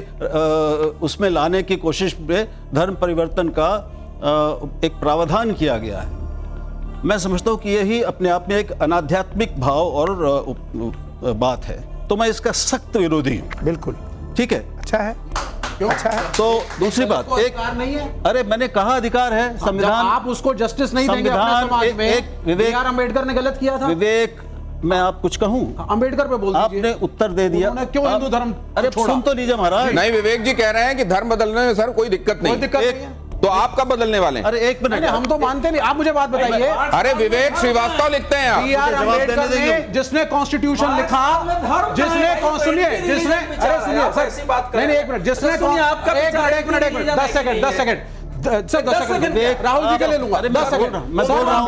उसमें लाने की कोशिश में धर्म परिवर्तन का एक प्रावधान किया गया है। मैं समझता हूँ कि यही अपने आप में एक अनाध्यात्मिक भाव और बात है, तो मैं इसका सख्त विरोधी हूँ। बिल्कुल ठीक है, अच्छा है। अच्छा है। तो दूसरी बात उसको एक अधिकार नहीं है? अरे मैंने कहा अधिकार है, जब संविधान आप उसको जस्टिस नहीं देंगे अपने संविधान समाज में, एक विवेक बी आर अम्बेडकर ने गलत किया था। विवेक, मैं आप कुछ कहूं? अम्बेडकर पे बोल दीजिए। आपने उत्तर दे दिया। उन्होंने क्यों हिंदू धर्म अरे छोड़ा? सुन तो लीजिए महाराज। नहीं, विवेक जी कह रहे हैं कि धर्म बदलने में सर कोई दिक्कत नहीं। कोई दिक्कत एक- नहीं है। तो आप कब बदलने वाले हैं? अरे एक मिनट, नहीं, हम तो मानते नहीं। आप मुझे बात बताइए, अरे विवेक श्रीवास्तव लिखते हैं आप। बी आर जवाब देने अम्बेडकर ने देंगे। जिसने कॉन्स्टिट्यूशन लिखा, जिसने सुनिए, जिसने अरे सुनिए सर, नहीं एक मिनट, जिसने एक मिनट 10 सेकंड राहुल जी के ले लूंगा। 10 सेकंड। मैं बोल रहा हूं।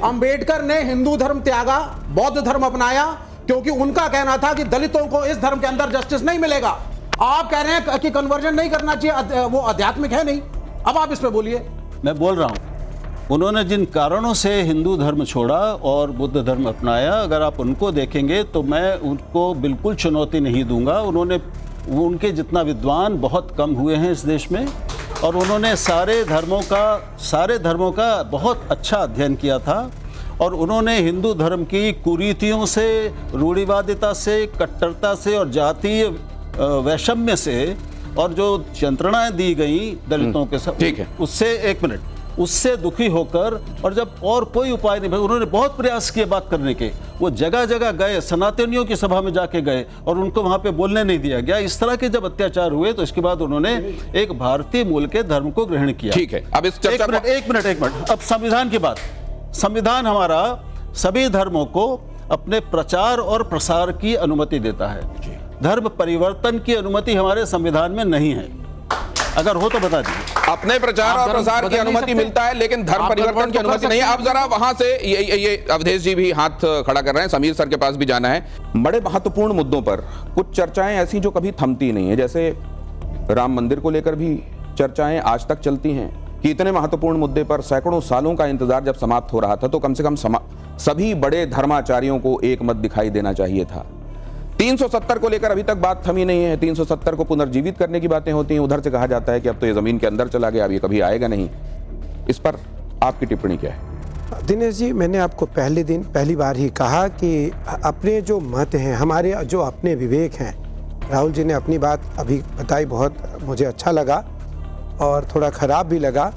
अम्बेडकर ने हिंदू धर्म त्यागा, बौद्ध धर्म अपनाया, क्योंकि उनका कहना था कि दलितों को इस धर्म के अंदर जस्टिस नहीं मिलेगा। आप कह रहे हैं कि कन्वर्जन नहीं करना चाहिए, वो आध्यात्मिक है नहीं। अब आप इस पे बोलिए। मैं बोल रहा हूं, उन्होंने जिन कारणों से हिंदू धर्म छोड़ा और बुद्ध धर्म अपनाया, अगर आप उनको देखेंगे तो मैं उनको बिल्कुल चुनौती नहीं दूंगा। उनके जितना विद्वान बहुत कम हुए हैं इस देश में, और उन्होंने सारे धर्मों का बहुत अच्छा अध्ययन किया था, और उन्होंने हिंदू धर्म की कुरीतियों से, रूढ़िवादिता से, कट्टरता से और जातीय वैषम्य से, और जो यंत्रणाएं दी गई दलितों के साथ, ठीक है, उससे दुखी होकर, और जब और कोई उपाय नहीं, उन्होंने बहुत प्रयास किए बात करने के। वो जगह जगह गए, सनातनियों की सभा में जाके गए, और उनको वहां पे बोलने नहीं दिया गया। इस तरह के जब अत्याचार हुए तो इसके बाद उन्होंने एक भारतीय मूल के धर्म को ग्रहण किया। ठीक है, अब इस चर्चा एक मिनट। अब संविधान की बात। संविधान हमारा सभी धर्मों को अपने प्रचार और प्रसार की अनुमति देता है। धर्म परिवर्तन की अनुमति हमारे संविधान में नहीं है। अगर हो तो बता दीजिए। अपने प्रचार और प्रसार की अनुमति मिलता है, लेकिन धर्म परिवर्तन की अनुमति नहीं है। अब जरा वहां से ये अवधेश जी भी हाथ खड़ा कर रहे हैं, समीर सर के पास भी जाना है। बड़े महत्वपूर्ण मुद्दों पर कुछ चर्चाएं ऐसी जो कभी थमती नहीं है, जैसे राम मंदिर को लेकर भी चर्चाएं आज तक चलती हैं कि इतने महत्वपूर्ण मुद्दे पर सैकड़ों सालों का इंतजार जब समाप्त हो रहा था तो कम से कम सभी बड़े धर्माचार्यों को एक मत दिखाई देना चाहिए था। 370 को लेकर अभी तक बात थमी नहीं है। 370 को पुनर्जीवित करने की बातें होती हैं, उधर से कहा जाता है कि अब तो ये जमीन के अंदर चला गया, अब ये कभी आएगा नहीं। इस पर आपकी टिप्पणी क्या है? दिनेश जी, मैंने आपको पहली बार ही कहा कि अपने जो मत हैं, हमारे जो अपने विवेक हैं, राहुल जी ने अपनी बात अभी बताई, बहुत मुझे अच्छा लगा और थोड़ा खराब भी लगा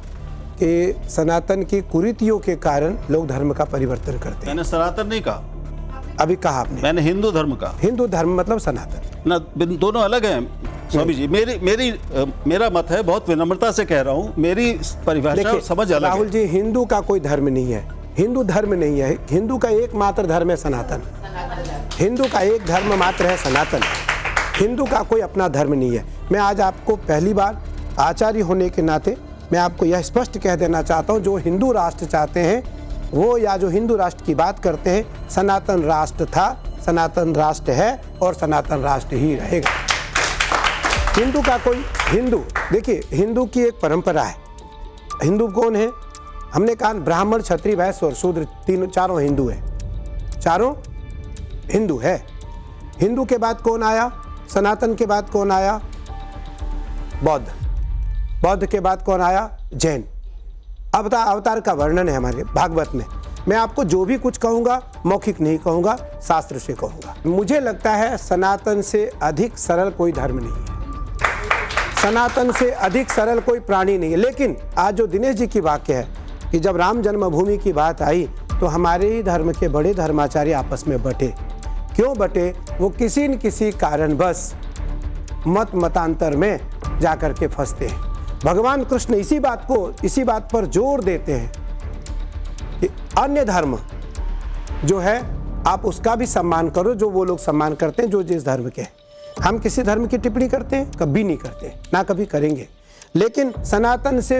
कि सनातन की कुरीतियों के कारण लोग धर्म का परिवर्तन करते हैं। मैंने सनातन नहीं कहा, अभी कहा आपने, मैंने हिंदू धर्म कहा। हिंदू धर्म मतलब सनातन ना, दोनों अलग हैं स्वामी जी। मेरा मत है, बहुत विनम्रता से कह रहा हूँ, मेरी परिभाषा और समझ अलग है। राहुल जी, हिंदू का कोई धर्म नहीं है, हिंदू धर्म नहीं है। हिंदू का एकमात्र धर्म है सनातन। हिंदू का एक धर्म मात्र है सनातन। हिंदू का कोई अपना धर्म नहीं है। मैं आज आपको पहली बार आचार्य होने के नाते मैं आपको यह स्पष्ट कह देना चाहता हूँ, जो हिंदू राष्ट्र चाहते हैं वो, या जो हिंदू राष्ट्र की बात करते हैं, सनातन राष्ट्र था, सनातन राष्ट्र है और सनातन राष्ट्र ही रहेगा। हिंदू का कोई देखिए, हिंदू की एक परंपरा है। हिंदू कौन है? हमने कहा ब्राह्मण, क्षत्रिय, वैश्य और शूद्र, चारों हिंदू है। चारों हिंदू है। हिंदू के बाद कौन आया? सनातन के बाद कौन आया? बौद्ध। बौद्ध के बाद कौन आया? जैन। अवतार का वर्णन है हमारे भागवत में। मैं आपको जो भी कुछ कहूँगा मौखिक नहीं कहूँगा, शास्त्र से कहूँगा। मुझे लगता है सनातन से अधिक सरल कोई धर्म नहीं है, सनातन से अधिक सरल कोई प्राणी नहीं है। लेकिन आज जो दिनेश जी की वाक्य है कि जब राम जन्मभूमि की बात आई तो हमारे ही धर्म के बड़े धर्माचार्य आपस में बटे। क्यों बटे? वो किसी न किसी कारणवश मतांतर में जाकर के फंसते हैं। भगवान कृष्ण इसी बात पर जोर देते हैं कि अन्य धर्म जो है आप उसका भी सम्मान करो, जो वो लोग सम्मान करते हैं जो जिस धर्म के हैं। हम किसी धर्म की टिप्पणी करते हैं? कभी नहीं करते, ना कभी करेंगे। लेकिन सनातन से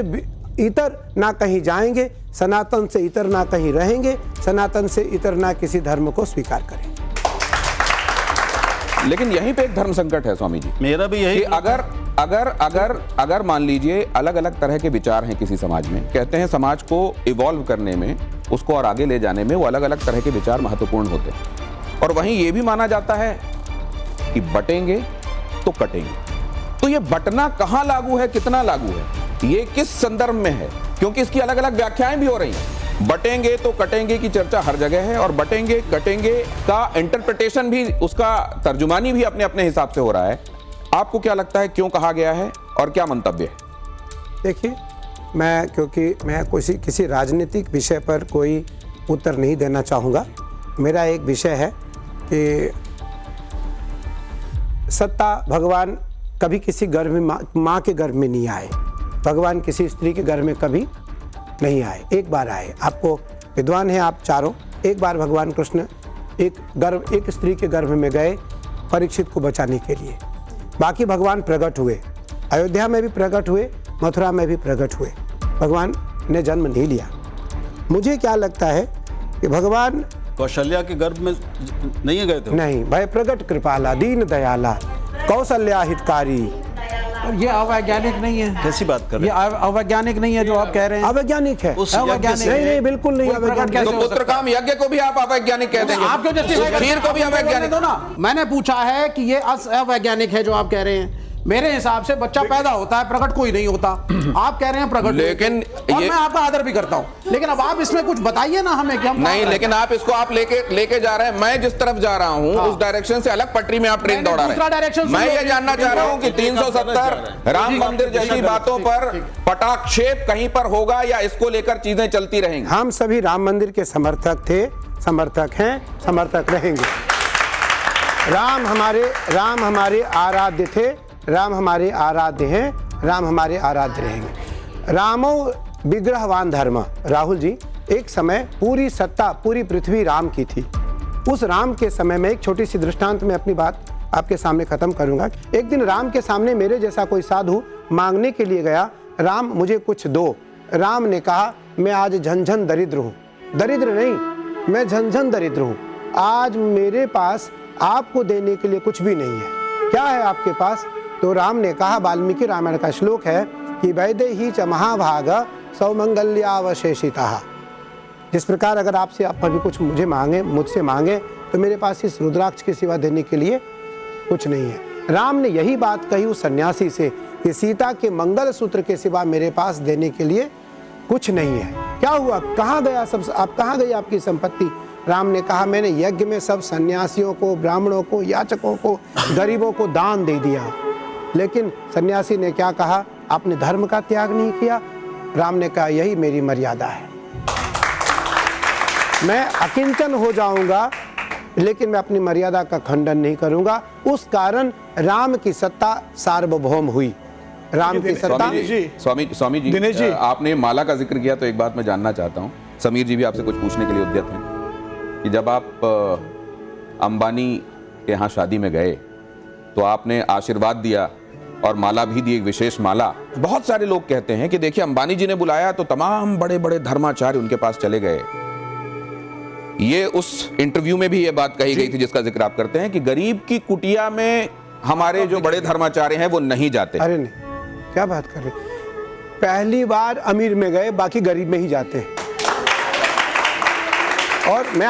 इतर ना कहीं जाएंगे, सनातन से इतर ना कहीं रहेंगे, सनातन से इतर ना किसी धर्म को स्वीकार करेंगे। लेकिन यहीं पे एक धर्म संकट है स्वामी जी। मेरा भी यही, अगर मान लीजिए अलग अलग तरह के विचार हैं किसी समाज में, कहते हैं समाज को इवॉल्व करने में, उसको और आगे ले जाने में वो अलग अलग तरह के विचार महत्वपूर्ण होते हैं। और वहीं ये भी माना जाता है कि बटेंगे तो कटेंगे। तो ये बटना कहाँ लागू है, कितना लागू है, ये किस संदर्भ में है? क्योंकि इसकी अलग अलग व्याख्याएं भी हो रही हैं। बटेंगे तो कटेंगे की चर्चा हर जगह है, और बटेंगे कटेंगे का इंटरप्रिटेशन भी, उसका तर्जुमानी भी अपने अपने हिसाब से हो रहा है। आपको क्या लगता है क्यों कहा गया है और क्या मंतव्य है? देखिए, क्योंकि मैं किसी राजनीतिक विषय पर कोई उत्तर नहीं देना चाहूँगा। मेरा एक विषय है कि सत्ता, भगवान कभी किसी गर्भ में माँ के गर्भ में नहीं आए, भगवान किसी स्त्री के गर्भ में कभी नहीं आए, एक बार आए। आपको विद्वान हैं आप चारों, एक बार भगवान कृष्ण एक स्त्री के गर्भ में गए परीक्षित को बचाने के लिए। बाकी भगवान प्रकट हुए, अयोध्या में भी प्रकट हुए, मथुरा में भी प्रकट हुए, भगवान ने जन्म नहीं लिया। मुझे क्या लगता है कि भगवान कौशल्या के गर्भ में नहीं गए थे? नहीं, भय प्रकट कृपाला दीन दयाला कौशल्या हितकारी। ये अवैज्ञानिक नहीं है। कैसी बात कर रहे हैं? ये अवैज्ञानिक नहीं है जो आप कह रहे हैं। अवैज्ञानिक है। अवैज्ञानिक नहीं, बिल्कुल नहीं अवैज्ञानिक। तो पुत्रकाम यज्ञ को भी आप अवैज्ञानिक कह देंगे? आप क्यों खीर को भी अवैज्ञानिक? दो ना। मैंने पूछा है कि ये अवैज्ञानिक है जो आप कह रहे हैं। मेरे हिसाब से बच्चा पैदा होता है, प्रकट कोई नहीं होता। आप कह रहे हैं प्रकट, लेकिन और मैं आपका आदर भी करता हूं, लेकिन अब आप इसमें कुछ बताइए ना हमें कि हम नहीं, लेकिन आप इसको आप लेके जा रहे हैं। मैं जिस तरफ जा रहा हूं उस डायरेक्शन से अलग पटरी में आप ट्रेन दौड़ा रहे हैं। मैं ये जानना चाह रहा हूं कि 370 राम मंदिर जैसी बातों पर पटाक्षेप कहीं पर होगा या इसको लेकर चीजें चलती रहेंगी? हम सभी राम मंदिर के समर्थक थे, समर्थक हैं, समर्थक रहेंगे। राम हमारे आराध्य थे, राम हमारे आराध्य हैं, राम हमारे आराध्य रहेंगे। रामो विग्रहवान धर्म। राहुल जी, एक समय पूरी सत्ता, पूरी पृथ्वी राम की थी। उस राम के समय में एक छोटी सी दृष्टांत में अपनी बात आपके सामने खत्म करूंगा। एक दिन राम के सामने मेरे जैसा कोई साधु मांगने के लिए गया, राम मुझे कुछ दो। राम ने कहा, मैं आज झंझन दरिद्र हूँ। दरिद्र नहीं, मैं झंझन दरिद्र हूँ। आज मेरे पास आपको देने के लिए कुछ भी नहीं है। क्या है आपके पास? तो राम ने कहा, वाल्मीकि रामायण का श्लोक है कि वैदेही च महाभाग सौमंगल्यावशेषिता। जिस प्रकार अगर आपसे आप अभी कुछ मुझसे मांगे तो मेरे पास इस रुद्राक्ष के सिवा देने के लिए कुछ नहीं है। राम ने यही बात कही उस सन्यासी से कि सीता के मंगल सूत्र के सिवा मेरे पास देने के लिए कुछ नहीं है। क्या हुआ? कहाँ गया सब? आप कहाँ गई आपकी संपत्ति? राम ने कहा, मैंने यज्ञ में सब सन्यासियों को, ब्राह्मणों को, याचकों को, गरीबों को दान दे दिया। लेकिन सन्यासी ने क्या कहा? आपने धर्म का त्याग नहीं किया। राम ने कहा, यही मेरी मर्यादा है। मैं अकिंचन हो जाऊंगा लेकिन मैं अपनी मर्यादा का खंडन नहीं करूंगा। उस कारण राम की सत्ता सार्वभौम हुई। राम की सत्ता। स्वामी जी, दिनेश जी, आपने माला का जिक्र किया तो एक बात मैं जानना चाहता हूं। समीर जी भी आपसे कुछ पूछने के लिए उद्यत हैं कि जब आप अंबानी के यहाँ शादी में गए तो आपने आशीर्वाद दिया और माला भी दी, एक विशेष माला। बहुत सारे लोग कहते हैं कि देखिए, अंबानी जी ने बुलाया तो तमाम बड़े बड़े धर्माचार्य उनके पास चले गए। ये उस इंटरव्यू में भी ये बात कही गई थी जिसका जिक्र आप करते हैं कि गरीब की कुटिया में हमारे जो बड़े धर्माचार्य हैं वो नहीं जाते। अरे नहीं, क्या बात कर रहे? पहली बार अमीर में गए, बाकी गरीब में ही जाते हैं। और मैं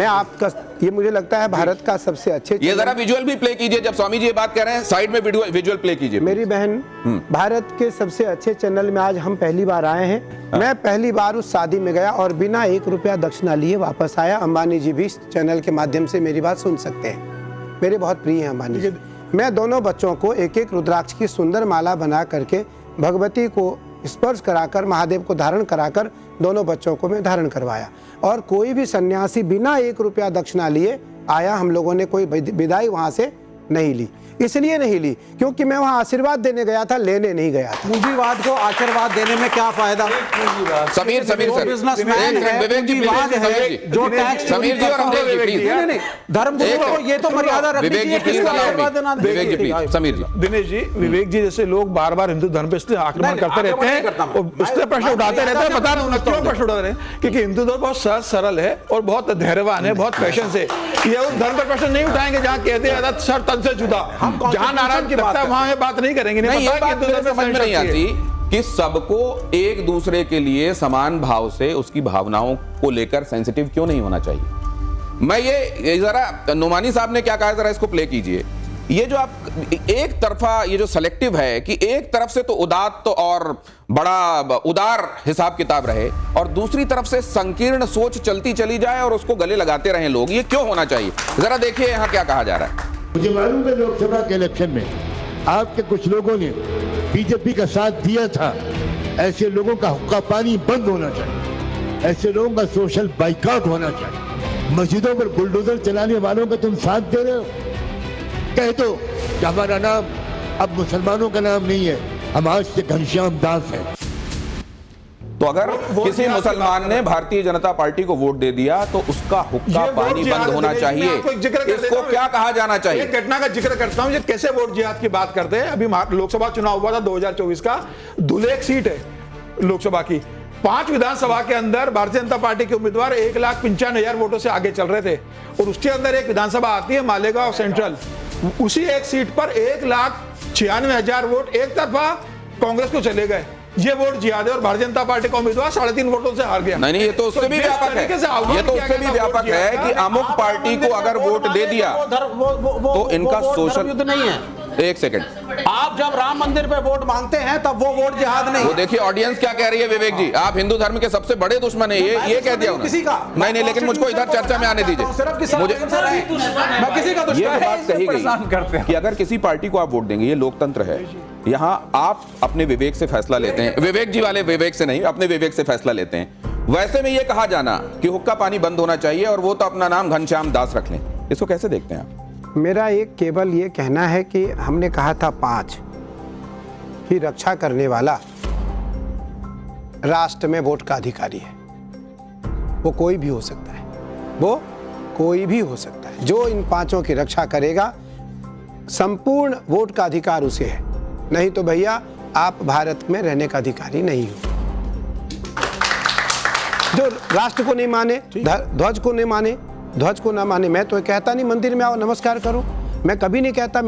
आपका ये मुझे लगता है भारत का सबसे अच्छे, ये जरा विजुअल भी प्ले कीजिए। जब स्वामी जी ये बात कह रहे हैं साइड में विजुअल प्ले कीजिए। मेरी बहन, भारत के सबसे अच्छे चैनल में आज हम पहली बार आए हैं। मैं पहली बार उस शादी में गया और बिना 1 रुपया दक्षिणा लिए वापस आया। अंबानी जी भी इस चैनल के माध्यम से मेरी बात सुन सकते हैं। मेरे बहुत प्रिय हैं अंबानी जी। मैं दोनों बच्चों को एक एक रुद्राक्ष की सुंदर माला बना करके भगवती को स्पर्श कराकर, महादेव को धारण कराकर दोनों बच्चों को मैं धारण करवाया। और कोई भी सन्यासी बिना 1 रुपया दक्षिणा लिए आया, हम लोगों ने कोई विदाई वहां से नहीं ली। इसलिए नहीं ली क्योंकि मैं वहां आशीर्वाद देने गया था, लेने नहीं गया था। पूंजीवाद को आशीर्वाद देने में क्या फायदा? समीर सर, बिजनेसमैन है, विवेक जी, पूंजीवाद है, जो टैक्स समीर जी और अमरेश जी प्लीज। नहीं, धर्म को ये तो मर्यादा रखनी विवेक जी प्लीज, विवेक जी प्लीज, समीर जी। दिनेश जी, विवेक जी जैसे लोग बार बार हिंदू धर्म पे इसलिए आक्रमण करते रहते हैं, इसलिए प्रश्न उठाते रहते हैं। बता रहा हूँ क्यों प्रश्न उठा रहे हैं, क्योंकि हिंदू धर्म बहुत सहज सरल है और बहुत धैर्यवान है, बहुत पैशन से। ये उस धर्म पर प्रश्न नहीं उठाएंगे जहाँ कहते हैं सर तन से जुदा, जहाँ नारायण की बात है वहां बात नहीं करेंगे। नहीं, ये बात मेरे समझ में नहीं आती कि सबको एक दूसरे के लिए समान भाव से उसकी भावनाओं को लेकर सेंसिटिव क्यों नहीं होना चाहिए। मैं ये जरा नुमानी साहब ने क्या कहा, जरा इसको प्ले कीजिए। ये जो आप एक तरफा, ये जो सेलेक्टिव है कि एक तरफ से तो उदात्त और बड़ा उदार हिसाब किताब रहे और दूसरी तरफ से संकीर्ण सोच चलती चली जाए और उसको गले लगाते रहे लोग, ये क्यों होना चाहिए? जरा देखिए यहाँ क्या कहा जा रहा है। मुझे मालूम है लोकसभा के इलेक्शन में आपके कुछ लोगों ने बीजेपी का साथ दिया था, ऐसे लोगों का हुक्का पानी बंद होना चाहिए, ऐसे लोगों का सोशल बाइकआउट होना चाहिए। मस्जिदों पर बुलडोजर चलाने वालों का तुम साथ दे रहे हो। कह दो कि हमारा नाम अब मुसलमानों का नाम नहीं है, हम आज से घनश्याम दास हैं। तो अगर किसी मुसलमान ने भारतीय जनता पार्टी को वोट दे दिया तो उसका हुक्का पानी बंद होना चाहिए। इसको क्या कहा जाना चाहिए? एक घटना का जिक्र करता हूं, ये कैसे वोट जिहाद की बात करते हैं। अभी लोकसभा चुनाव हुआ था 2024 का, धुलेख सीट है लोकसभा की। 5 विधानसभा के अंदर भारतीय जनता पार्टी के उम्मीदवार 1,95,000 वोटों से आगे चल रहे थे, और उसके अंदर एक विधानसभा आती है मालेगांव सेंट्रल, उसी एक सीट पर 1,96,000 वोट एक तरफा कांग्रेस को चले गए। ये वोट जिहाद है और भारतीय जनता पार्टी का उम्मीदवार 3.5 वोटों से हार गया। नहीं, ये तो उससे भी व्यापक है, ये तो उससे भी व्यापक है कि अमुक पार्टी को अगर वोट दे दिया तो इनका सोशल युद्ध नहीं है। एक सेकंड, आप जब राम मंदिर पे वोट मांगते हैं तब वो वोट जिहाद नहीं। वो देखिए ऑडियंस क्या कह रही है। विवेक जी, आप हिंदू धर्म के सबसे बड़े दुश्मन है, ये कह दिया किसी का नहीं, लेकिन मुझको इधर चर्चा में आने दीजिए। मुझे मैं किसी का ये बात कही गई कि अगर किसी पार्टी को आप वोट देंगे, ये लोकतंत्र है, यहाँ आप अपने विवेक से फैसला लेते हैं। विवेक जी वाले विवेक से नहीं, अपने विवेक से फैसला लेते हैं। वैसे में ये कहा जाना कि हुक्का पानी बंद होना चाहिए और वो तो अपना नाम घनश्याम दास रख लें, इसको कैसे देखते हैं आप? मेरा एक केवल ये कहना है कि हमने कहा था 5 की रक्षा करने वाला राष्ट्र में वोट का अधिकारी है। वो कोई भी हो सकता है, वो कोई भी हो सकता है। जो इन 5 की रक्षा करेगा, संपूर्ण वोट का अधिकार उसे है। नहीं तो भैया आप भारत में रहने का अधिकारी नहीं हो। जो राष्ट्र को नहीं माने, ध्वज को नहीं माने, ध्वज को ना माने, मैं तो कहता नहीं मंदिर में आओ नमस्कार करो, मैं कभी नहीं कहता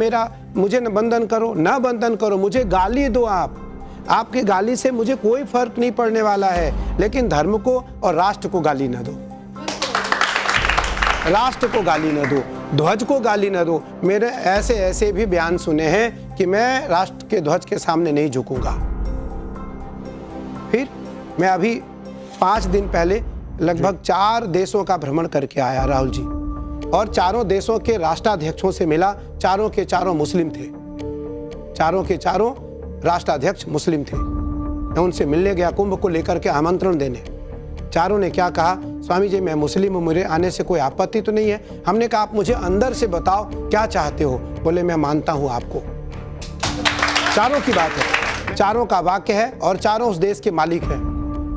मुझे न बंधन करो, ना बंधन करो, मुझे गाली दो आप, आपकी गाली से मुझे कोई फर्क नहीं पड़ने वाला है, लेकिन धर्म को और राष्ट्र को गाली ना दो, राष्ट्र को गाली ना दो, ध्वज को गाली ना दो। मेरे ऐसे भी बयान सुने हैं कि मैं राष्ट्र के ध्वज के सामने नहीं झुकूंगा। फिर मैं अभी 5 दिन पहले लगभग 4 देशों का भ्रमण करके आया राहुल जी, और 4 देशों के राष्ट्राध्यक्षों से मिला। 4 के 4 मुस्लिम थे, 4 के 4 राष्ट्राध्यक्ष मुस्लिम थे। मैं उनसे मिलने गया कुंभ को लेकर के आमंत्रण देने। 4 ने क्या कहा, स्वामी जी मैं मुस्लिम हूँ, मेरे आने से कोई आपत्ति तो नहीं है। हमने कहा आप मुझे अंदर से बताओ क्या चाहते हो। बोले मैं मानता हूँ आपको। 4 की बात है, 4 का वाक्य है, और 4 उस देश के मालिक हैं।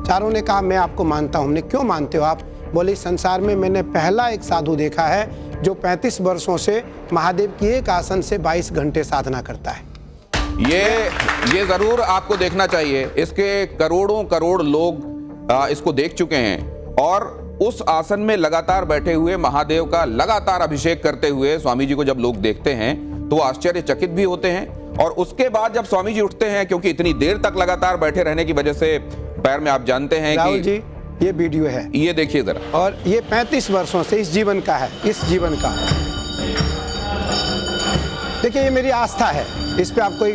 4 ने कहा मैं आपको मानता हूँ। हमने क्यों मानते हो आप? बोले संसार में मैंने पहला एक साधु देखा है जो 35 वर्षों से महादेव की एक आसन से 22 घंटे साधना करता है। ये जरूर आपको देखना चाहिए। इसके करोड़ों करोड़ लोग इसको देख चुके हैं, और उस आसन में लगातार बैठे हुए महादेव का लगातार अभिषेक करते हुए स्वामी जी को जब लोग देखते हैं तो आश्चर्यचकित भी होते हैं। और उसके बाद जब स्वामी जी उठते हैं, क्योंकि इतनी देर तक लगातार बैठे रहने की वजह से पैर में आप जानते हैं राहुल जी ये वीडियो है, ये देखिए जरा, और ये 35 वर्षों से इस जीवन का है, इस जीवन का। देखिए ये मेरी आस्था है, इस पे आपको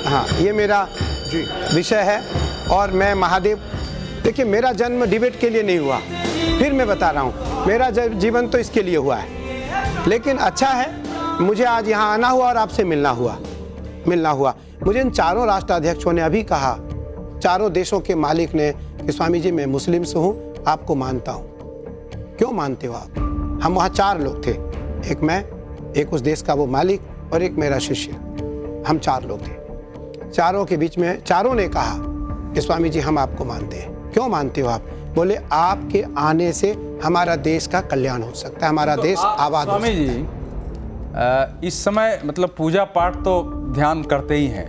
हाँ ये मेरा विषय है। और मैं महादेव, देखिए मेरा जन्म डिबेट के लिए नहीं हुआ, फिर मैं बता रहा हूँ, मेरा जीवन तो इसके लिए हुआ है। लेकिन अच्छा है मुझे आज यहाँ आना हुआ और आपसे मिलना हुआ। मुझे इन 4 राष्ट्राध्यक्षों ने अभी कहा, 4 देशों के मालिक ने कि स्वामी जी मैं मुस्लिम से हूँ, आपको मानता हूँ। क्यों मानते हो आप? हम वहाँ 4 लोग थे, एक मैं, एक उस देश का वो मालिक और एक मेरा शिष्य। हम 4 लोग थे। 4 के बीच में 4 ने कहा कि स्वामी जी हम आपको मानते हैं। क्यों मानते हो आप? बोले आपके आने से हमारा देश का कल्याण हो सकता है, हमारा देश आबाद हो सकता है। स्वामी जी इस समय मतलब पूजा पाठ तो ध्यान करते ही हैं,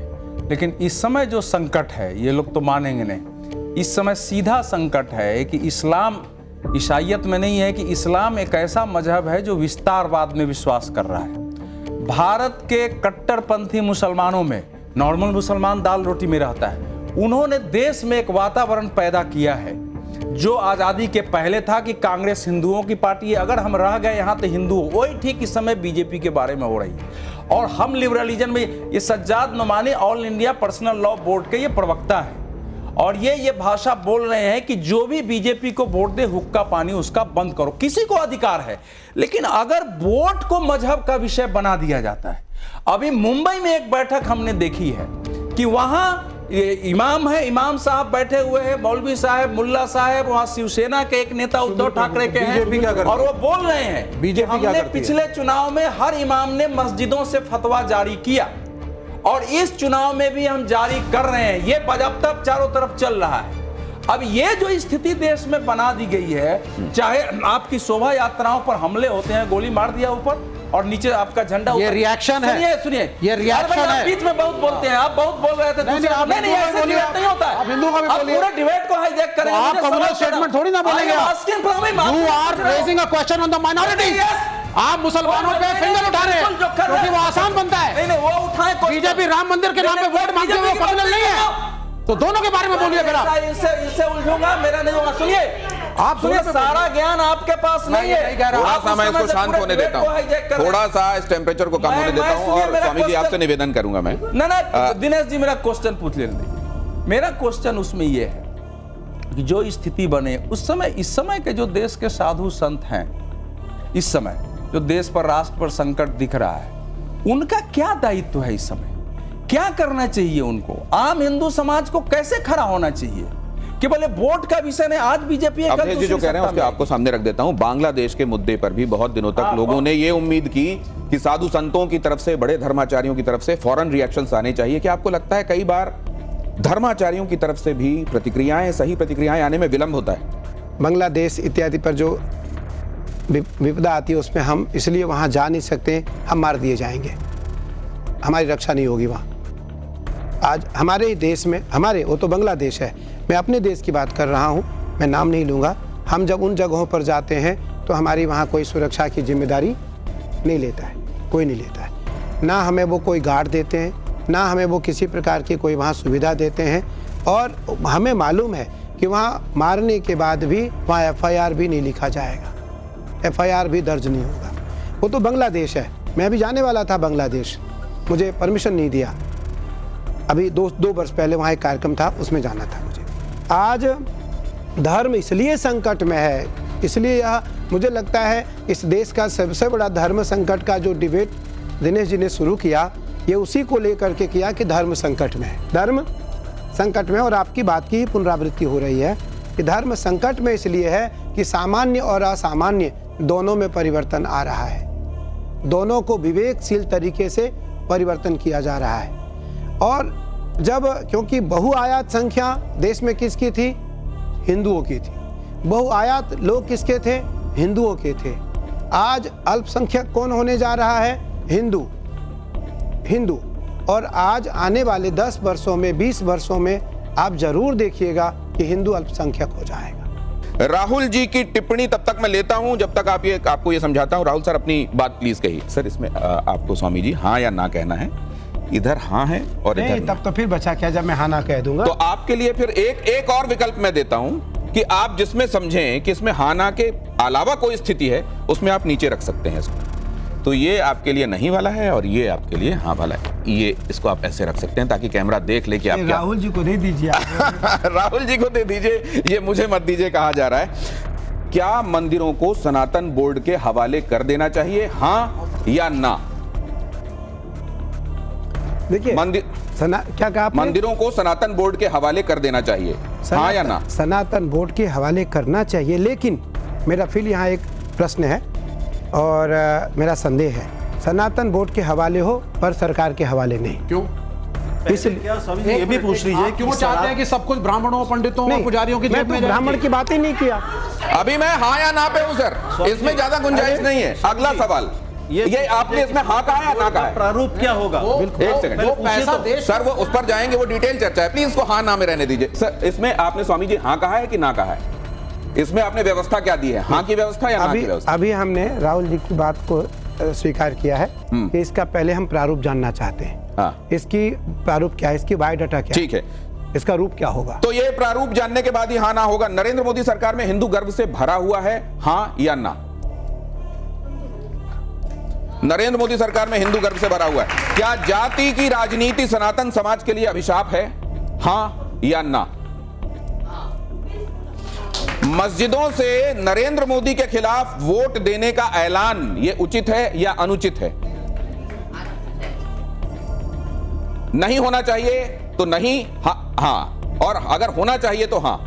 लेकिन इस समय जो संकट है, ये लोग तो मानेंगे नहीं, इस समय सीधा संकट है कि इस्लाम ईसाइयत में नहीं है, कि इस्लाम एक ऐसा मजहब है जो विस्तारवाद में विश्वास कर रहा है। भारत के कट्टरपंथी मुसलमानों में, नॉर्मल मुसलमान दाल रोटी में रहता है, उन्होंने देश में एक वातावरण पैदा किया है जो आज़ादी के पहले था कि कांग्रेस हिंदुओं की पार्टी है, अगर हम रह गए यहाँ तो हिंदू, वही ठीक इस समय बीजेपी के बारे में हो रही है। और हम लिबरलिज्म में, ये Sajjad Nomani all India personal law board के ये प्रवक्ता हैं, और ये भाषा बोल रहे हैं कि जो भी बीजेपी को वोट दे हुक्का पानी उसका बंद करो। किसी को अधिकार है, लेकिन अगर वोट को मजहब का विषय बना दिया जाता है अभी मुंबई में एक बैठक हमने देखी है कि वहां ये इमाम है, इमाम साहब बैठे हुए हैं, मौलवी साहब, मुल्ला साहब, वहां शिवसेना के एक नेता उद्धव ठाकरे के बीजेपी क्या हैं करती और वो बोल रहे हैं बीजेपी कि क्या हमने करती है? पिछले चुनाव में हर इमाम ने मस्जिदों से फतवा जारी किया और इस चुनाव में भी हम जारी कर रहे हैं। ये बजब्ता चारों तरफ चल रहा है। अब ये जो स्थिति देश में बना दी गई है, चाहे आपकी शोभा यात्राओं पर हमले होते हैं, गोली मार दिया ऊपर और नीचे आपका झंडा ये ऊपर। रिएक्शन है। सुनिए सुनिए, ये रिएक्शन अरे भाई, आप है। बीच में बहुत बोलते हैं, आप बहुत बोल रहे थे। नहीं, आप नहीं, हिंदुओं का ऐसे बोलिए, डिबेट नहीं होता है। आप हिंदुओं का भी आप बोलिए। पूरे डिबेट को हाईजैक करेंगे। आप मुझे कम्युनल सवाल स्टेटमेंट करना। थोड़ी ना बोलेंगे I am आप। asking from him, आप You पूछ are रहे हो। raising a question on the minorities. Yes. आप मुसलमानों पे फिंगर उठा रहे हैं बिल्कुल, जो कर रहे क्योंकि वो हैं। आसान बनता है। नहीं, वो उठाए। बीजेपी राम मंदिर के नाम पे वोट मांगते हुए क्रिमिनल नहीं है, तो दोनों के बारे में बोलिए फिर आप। इससे उलझूंगा, मेरा नहीं होगा। सुनिए, आप सुनिए, सारा ज्ञान आपके पास नहीं है। नहीं कह रहा। थोड़ा आप सा उस मैं समय इसको से शांत पूरे होने डिबेट देता को हाईजैक कर हूँ, रहे हैं। थोड़ा सा इस टेम्परेचर को कम होने देता हूँ सुनिए, और मेरा स्वामी जी आपसे क्वेश्चन- निवेदन करूंगा मैं। ना दिनेश जी, मेरा क्वेश्चन पूछ लेने दीजिए। मेरा क्वेश्चन उसमें यह है कि जो स्थिति बने उस समय, इस समय के जो देश के साधु संत हैं, इस समय जो देश पर, राष्ट्र पर संकट दिख रहा है, उनका क्या दायित्व है? इस समय क्या करना चाहिए उनको? आम हिंदू समाज को कैसे खड़ा होना चाहिए? कि बोले वोट का विषय नहीं, आज बीजेपी अवधेश जी जो कह रहे हैं उसके आपको सामने रख देता हूं। बांग्लादेश के मुद्दे पर भी बहुत दिनों तक लोगों ने ये उम्मीद की कि साधु संतों की तरफ से, बड़े धर्माचार्यों की तरफ से फौरन रिएक्शंस आने चाहिए। क्या आपको लगता है कई बार धर्माचार्यों की तरफ से भी प्रतिक्रियाएं, सही प्रतिक्रियाएं आने में विलंब होता है? बांग्लादेश इत्यादि पर जो विपदा आती है उसमें हम इसलिए वहाँ जा नहीं सकते, हम मार दिए जाएंगे, हमारी रक्षा नहीं होगी वहाँ। आज हमारे ही देश में, वो तो बांग्लादेश है, मैं अपने देश की बात कर रहा हूँ, मैं नाम नहीं लूँगा। हम जब उन जगहों पर जाते हैं तो हमारी वहाँ कोई सुरक्षा की जिम्मेदारी नहीं लेता है, कोई नहीं लेता है। ना हमें वो कोई गार्ड देते हैं, ना हमें वो किसी प्रकार की कोई वहाँ सुविधा देते हैं। और हमें मालूम है कि वहाँ मारने के बाद भी वहाँ FIR भी नहीं लिखा जाएगा, FIR भी दर्ज नहीं होगा। वो तो बांग्लादेश है। मैं भी जाने वाला था बांग्लादेश, मुझे परमिशन नहीं दिया। अभी दो वर्ष पहले वहाँ एक कार्यक्रम था, उसमें जाना था मुझे। आज धर्म इसलिए संकट में है, इसलिए यह मुझे लगता है इस देश का सबसे बड़ा धर्म संकट का जो डिबेट दिनेश जी ने शुरू किया, ये उसी को लेकर के किया कि धर्म संकट में है, धर्म संकट में। और आपकी बात की ही पुनरावृत्ति हो रही है कि धर्म संकट में इसलिए है कि सामान्य और असामान्य दोनों में परिवर्तन आ रहा है, दोनों को विवेकशील तरीके से परिवर्तन किया जा रहा है। और जब, क्योंकि बहुआयात संख्या देश में किसकी थी? हिंदुओं की थी। बहुआयात लोग किसके थे? हिंदुओं के थे। आज अल्पसंख्यक कौन होने जा रहा है? हिंदू। और आज आने वाले 10 वर्षों में, 20 वर्षों में आप जरूर देखिएगा कि हिंदू अल्पसंख्यक हो जाएगा। राहुल जी की टिप्पणी तब तक मैं लेता हूं जब तक आपको ये समझाता हूं। राहुल सर, अपनी बात प्लीज कहिए। सर, इसमें आपको स्वामी जी हाँ या ना कहना है। इधर हाँ है और इधर नहीं, तब तो फिर बचा क्या जब मैं हाँ ना कह दूंगा। तो आपके लिए फिर एक और विकल्प मैं देता हूं कि आप जिसमें समझें कि इसमें हाँ ना के अलावा कोई स्थिति है, उसमें आप नीचे रख सकते हैं इसको। तो ये आपके लिए नहीं वाला है और ये आपके लिए हाँ वाला है। ये इसको आप ऐसे रख सकते हैं ताकि कैमरा देख ले कि आप क्या। राहुल जी को दे दीजिए। राहुल जी को दे दीजिए, ये मुझे मत दीजिए कहा जा रहा है। क्या मंदिरों को सनातन बोर्ड के हवाले कर देना चाहिए, हाँ या ना? देखिए, क्या कहा आपने? मंदिरों को सनातन बोर्ड के हवाले कर देना चाहिए, हाँ या ना? सनातन बोर्ड के हवाले करना चाहिए, लेकिन मेरा फिर यहाँ एक प्रश्न है और मेरा संदेह है। सनातन बोर्ड के हवाले हो पर सरकार के हवाले नहीं। क्यों? इसलिए ये भी पूछ लीजिए, क्यों चाहते हैं कि सब कुछ ब्राह्मणों, पंडितों और पुजारियों की जेब में जाए? ब्राह्मण की बात ही नहीं किया। अभी मैं हाँ या ना पे हूं सर, इसमें ज्यादा गुंजाइश नहीं है। अगला सवाल, ये आपने इसमें हाँ कहा या ना कहा है? प्रारूप क्या होगा? एक सेकंड, वो पैसा देश, सर वो उस पर जाएंगे, वो डिटेल चर्चा है। प्लीज इसको हाँ ना में रहने दीजिए। सर, इसमें आपने स्वामी जी हाँ कहा है कि ना कहा है? इसमें आपने व्यवस्था क्या दी है, हाँ की व्यवस्था या ना की व्यवस्था? अभी हमने राहुल जी की बात को स्वीकार किया है कि इसका पहले हम प्रारूप जानना चाहते हैं। हाँ। इसकी प्रारूप क्या है, इसकी बायोडाटा क्या है, ठीक है, इसका रूप क्या होगा? तो ये प्रारूप जानने के बाद ही हाँ ना होगा। नरेंद्र मोदी सरकार में हिंदू गर्व से भरा हुआ है, हाँ या ना? नरेंद्र मोदी सरकार में हिंदू गर्व से भरा हुआ है। क्या जाति की राजनीति सनातन समाज के लिए अभिशाप है, हाँ या ना? मस्जिदों से नरेंद्र मोदी के खिलाफ वोट देने का ऐलान ये उचित है या अनुचित है? नहीं होना चाहिए तो नहीं, हाँ, और अगर होना चाहिए तो हाँ।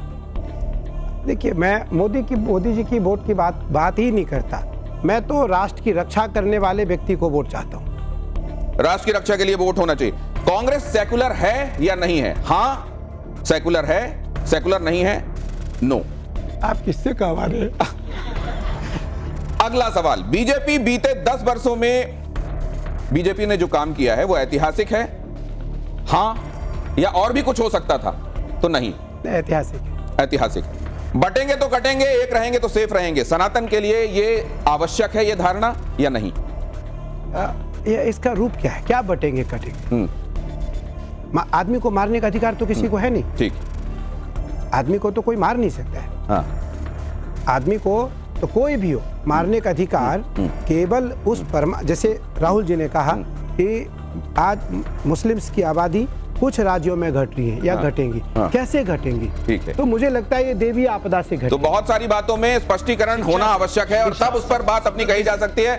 देखिए, मैं मोदी जी की वोट की बात ही नहीं करता। मैं तो राष्ट्र की रक्षा करने वाले व्यक्ति को वोट चाहता हूं। राष्ट्र की रक्षा के लिए वोट होना चाहिए। कांग्रेस सेकुलर है या नहीं है? हाँ सेकुलर है, सेकुलर नहीं है नो। आप किससे कहवा रहे हैं? अगला सवाल, बीजेपी बीते 10 वर्षों में बीजेपी ने जो काम किया है वो ऐतिहासिक है, हाँ, या और भी कुछ हो सकता था तो नहीं? ऐतिहासिक। ऐतिहासिक। बटेंगे तो कटेंगे, एक रहेंगे तो सेफ रहेंगे, सनातन के लिए ये आवश्यक है, ये धारणा या नहीं? इसका रूप क्या है? क्या बटेंगे कटेंगे? आदमी को मारने का अधिकार तो किसी को है नहीं। ठीक। आदमी को तो कोई मार नहीं सकता है। हाँ। आदमी को तो कोई भी हो, मारने का अधिकार केवल उस जैसे राहुल जी ने कहा कि आज मुस्लिम्स की आबादी कुछ राज्यों में घट रही है या घटेंगी। कैसे घटेंगी? ठीक है। तो मुझे लगता है ये देवी आपदा से घटेगी। तो बहुत सारी बातों में स्पष्टीकरण होना आवश्यक है और तब उस पर बात अपनी कही जा सकती है।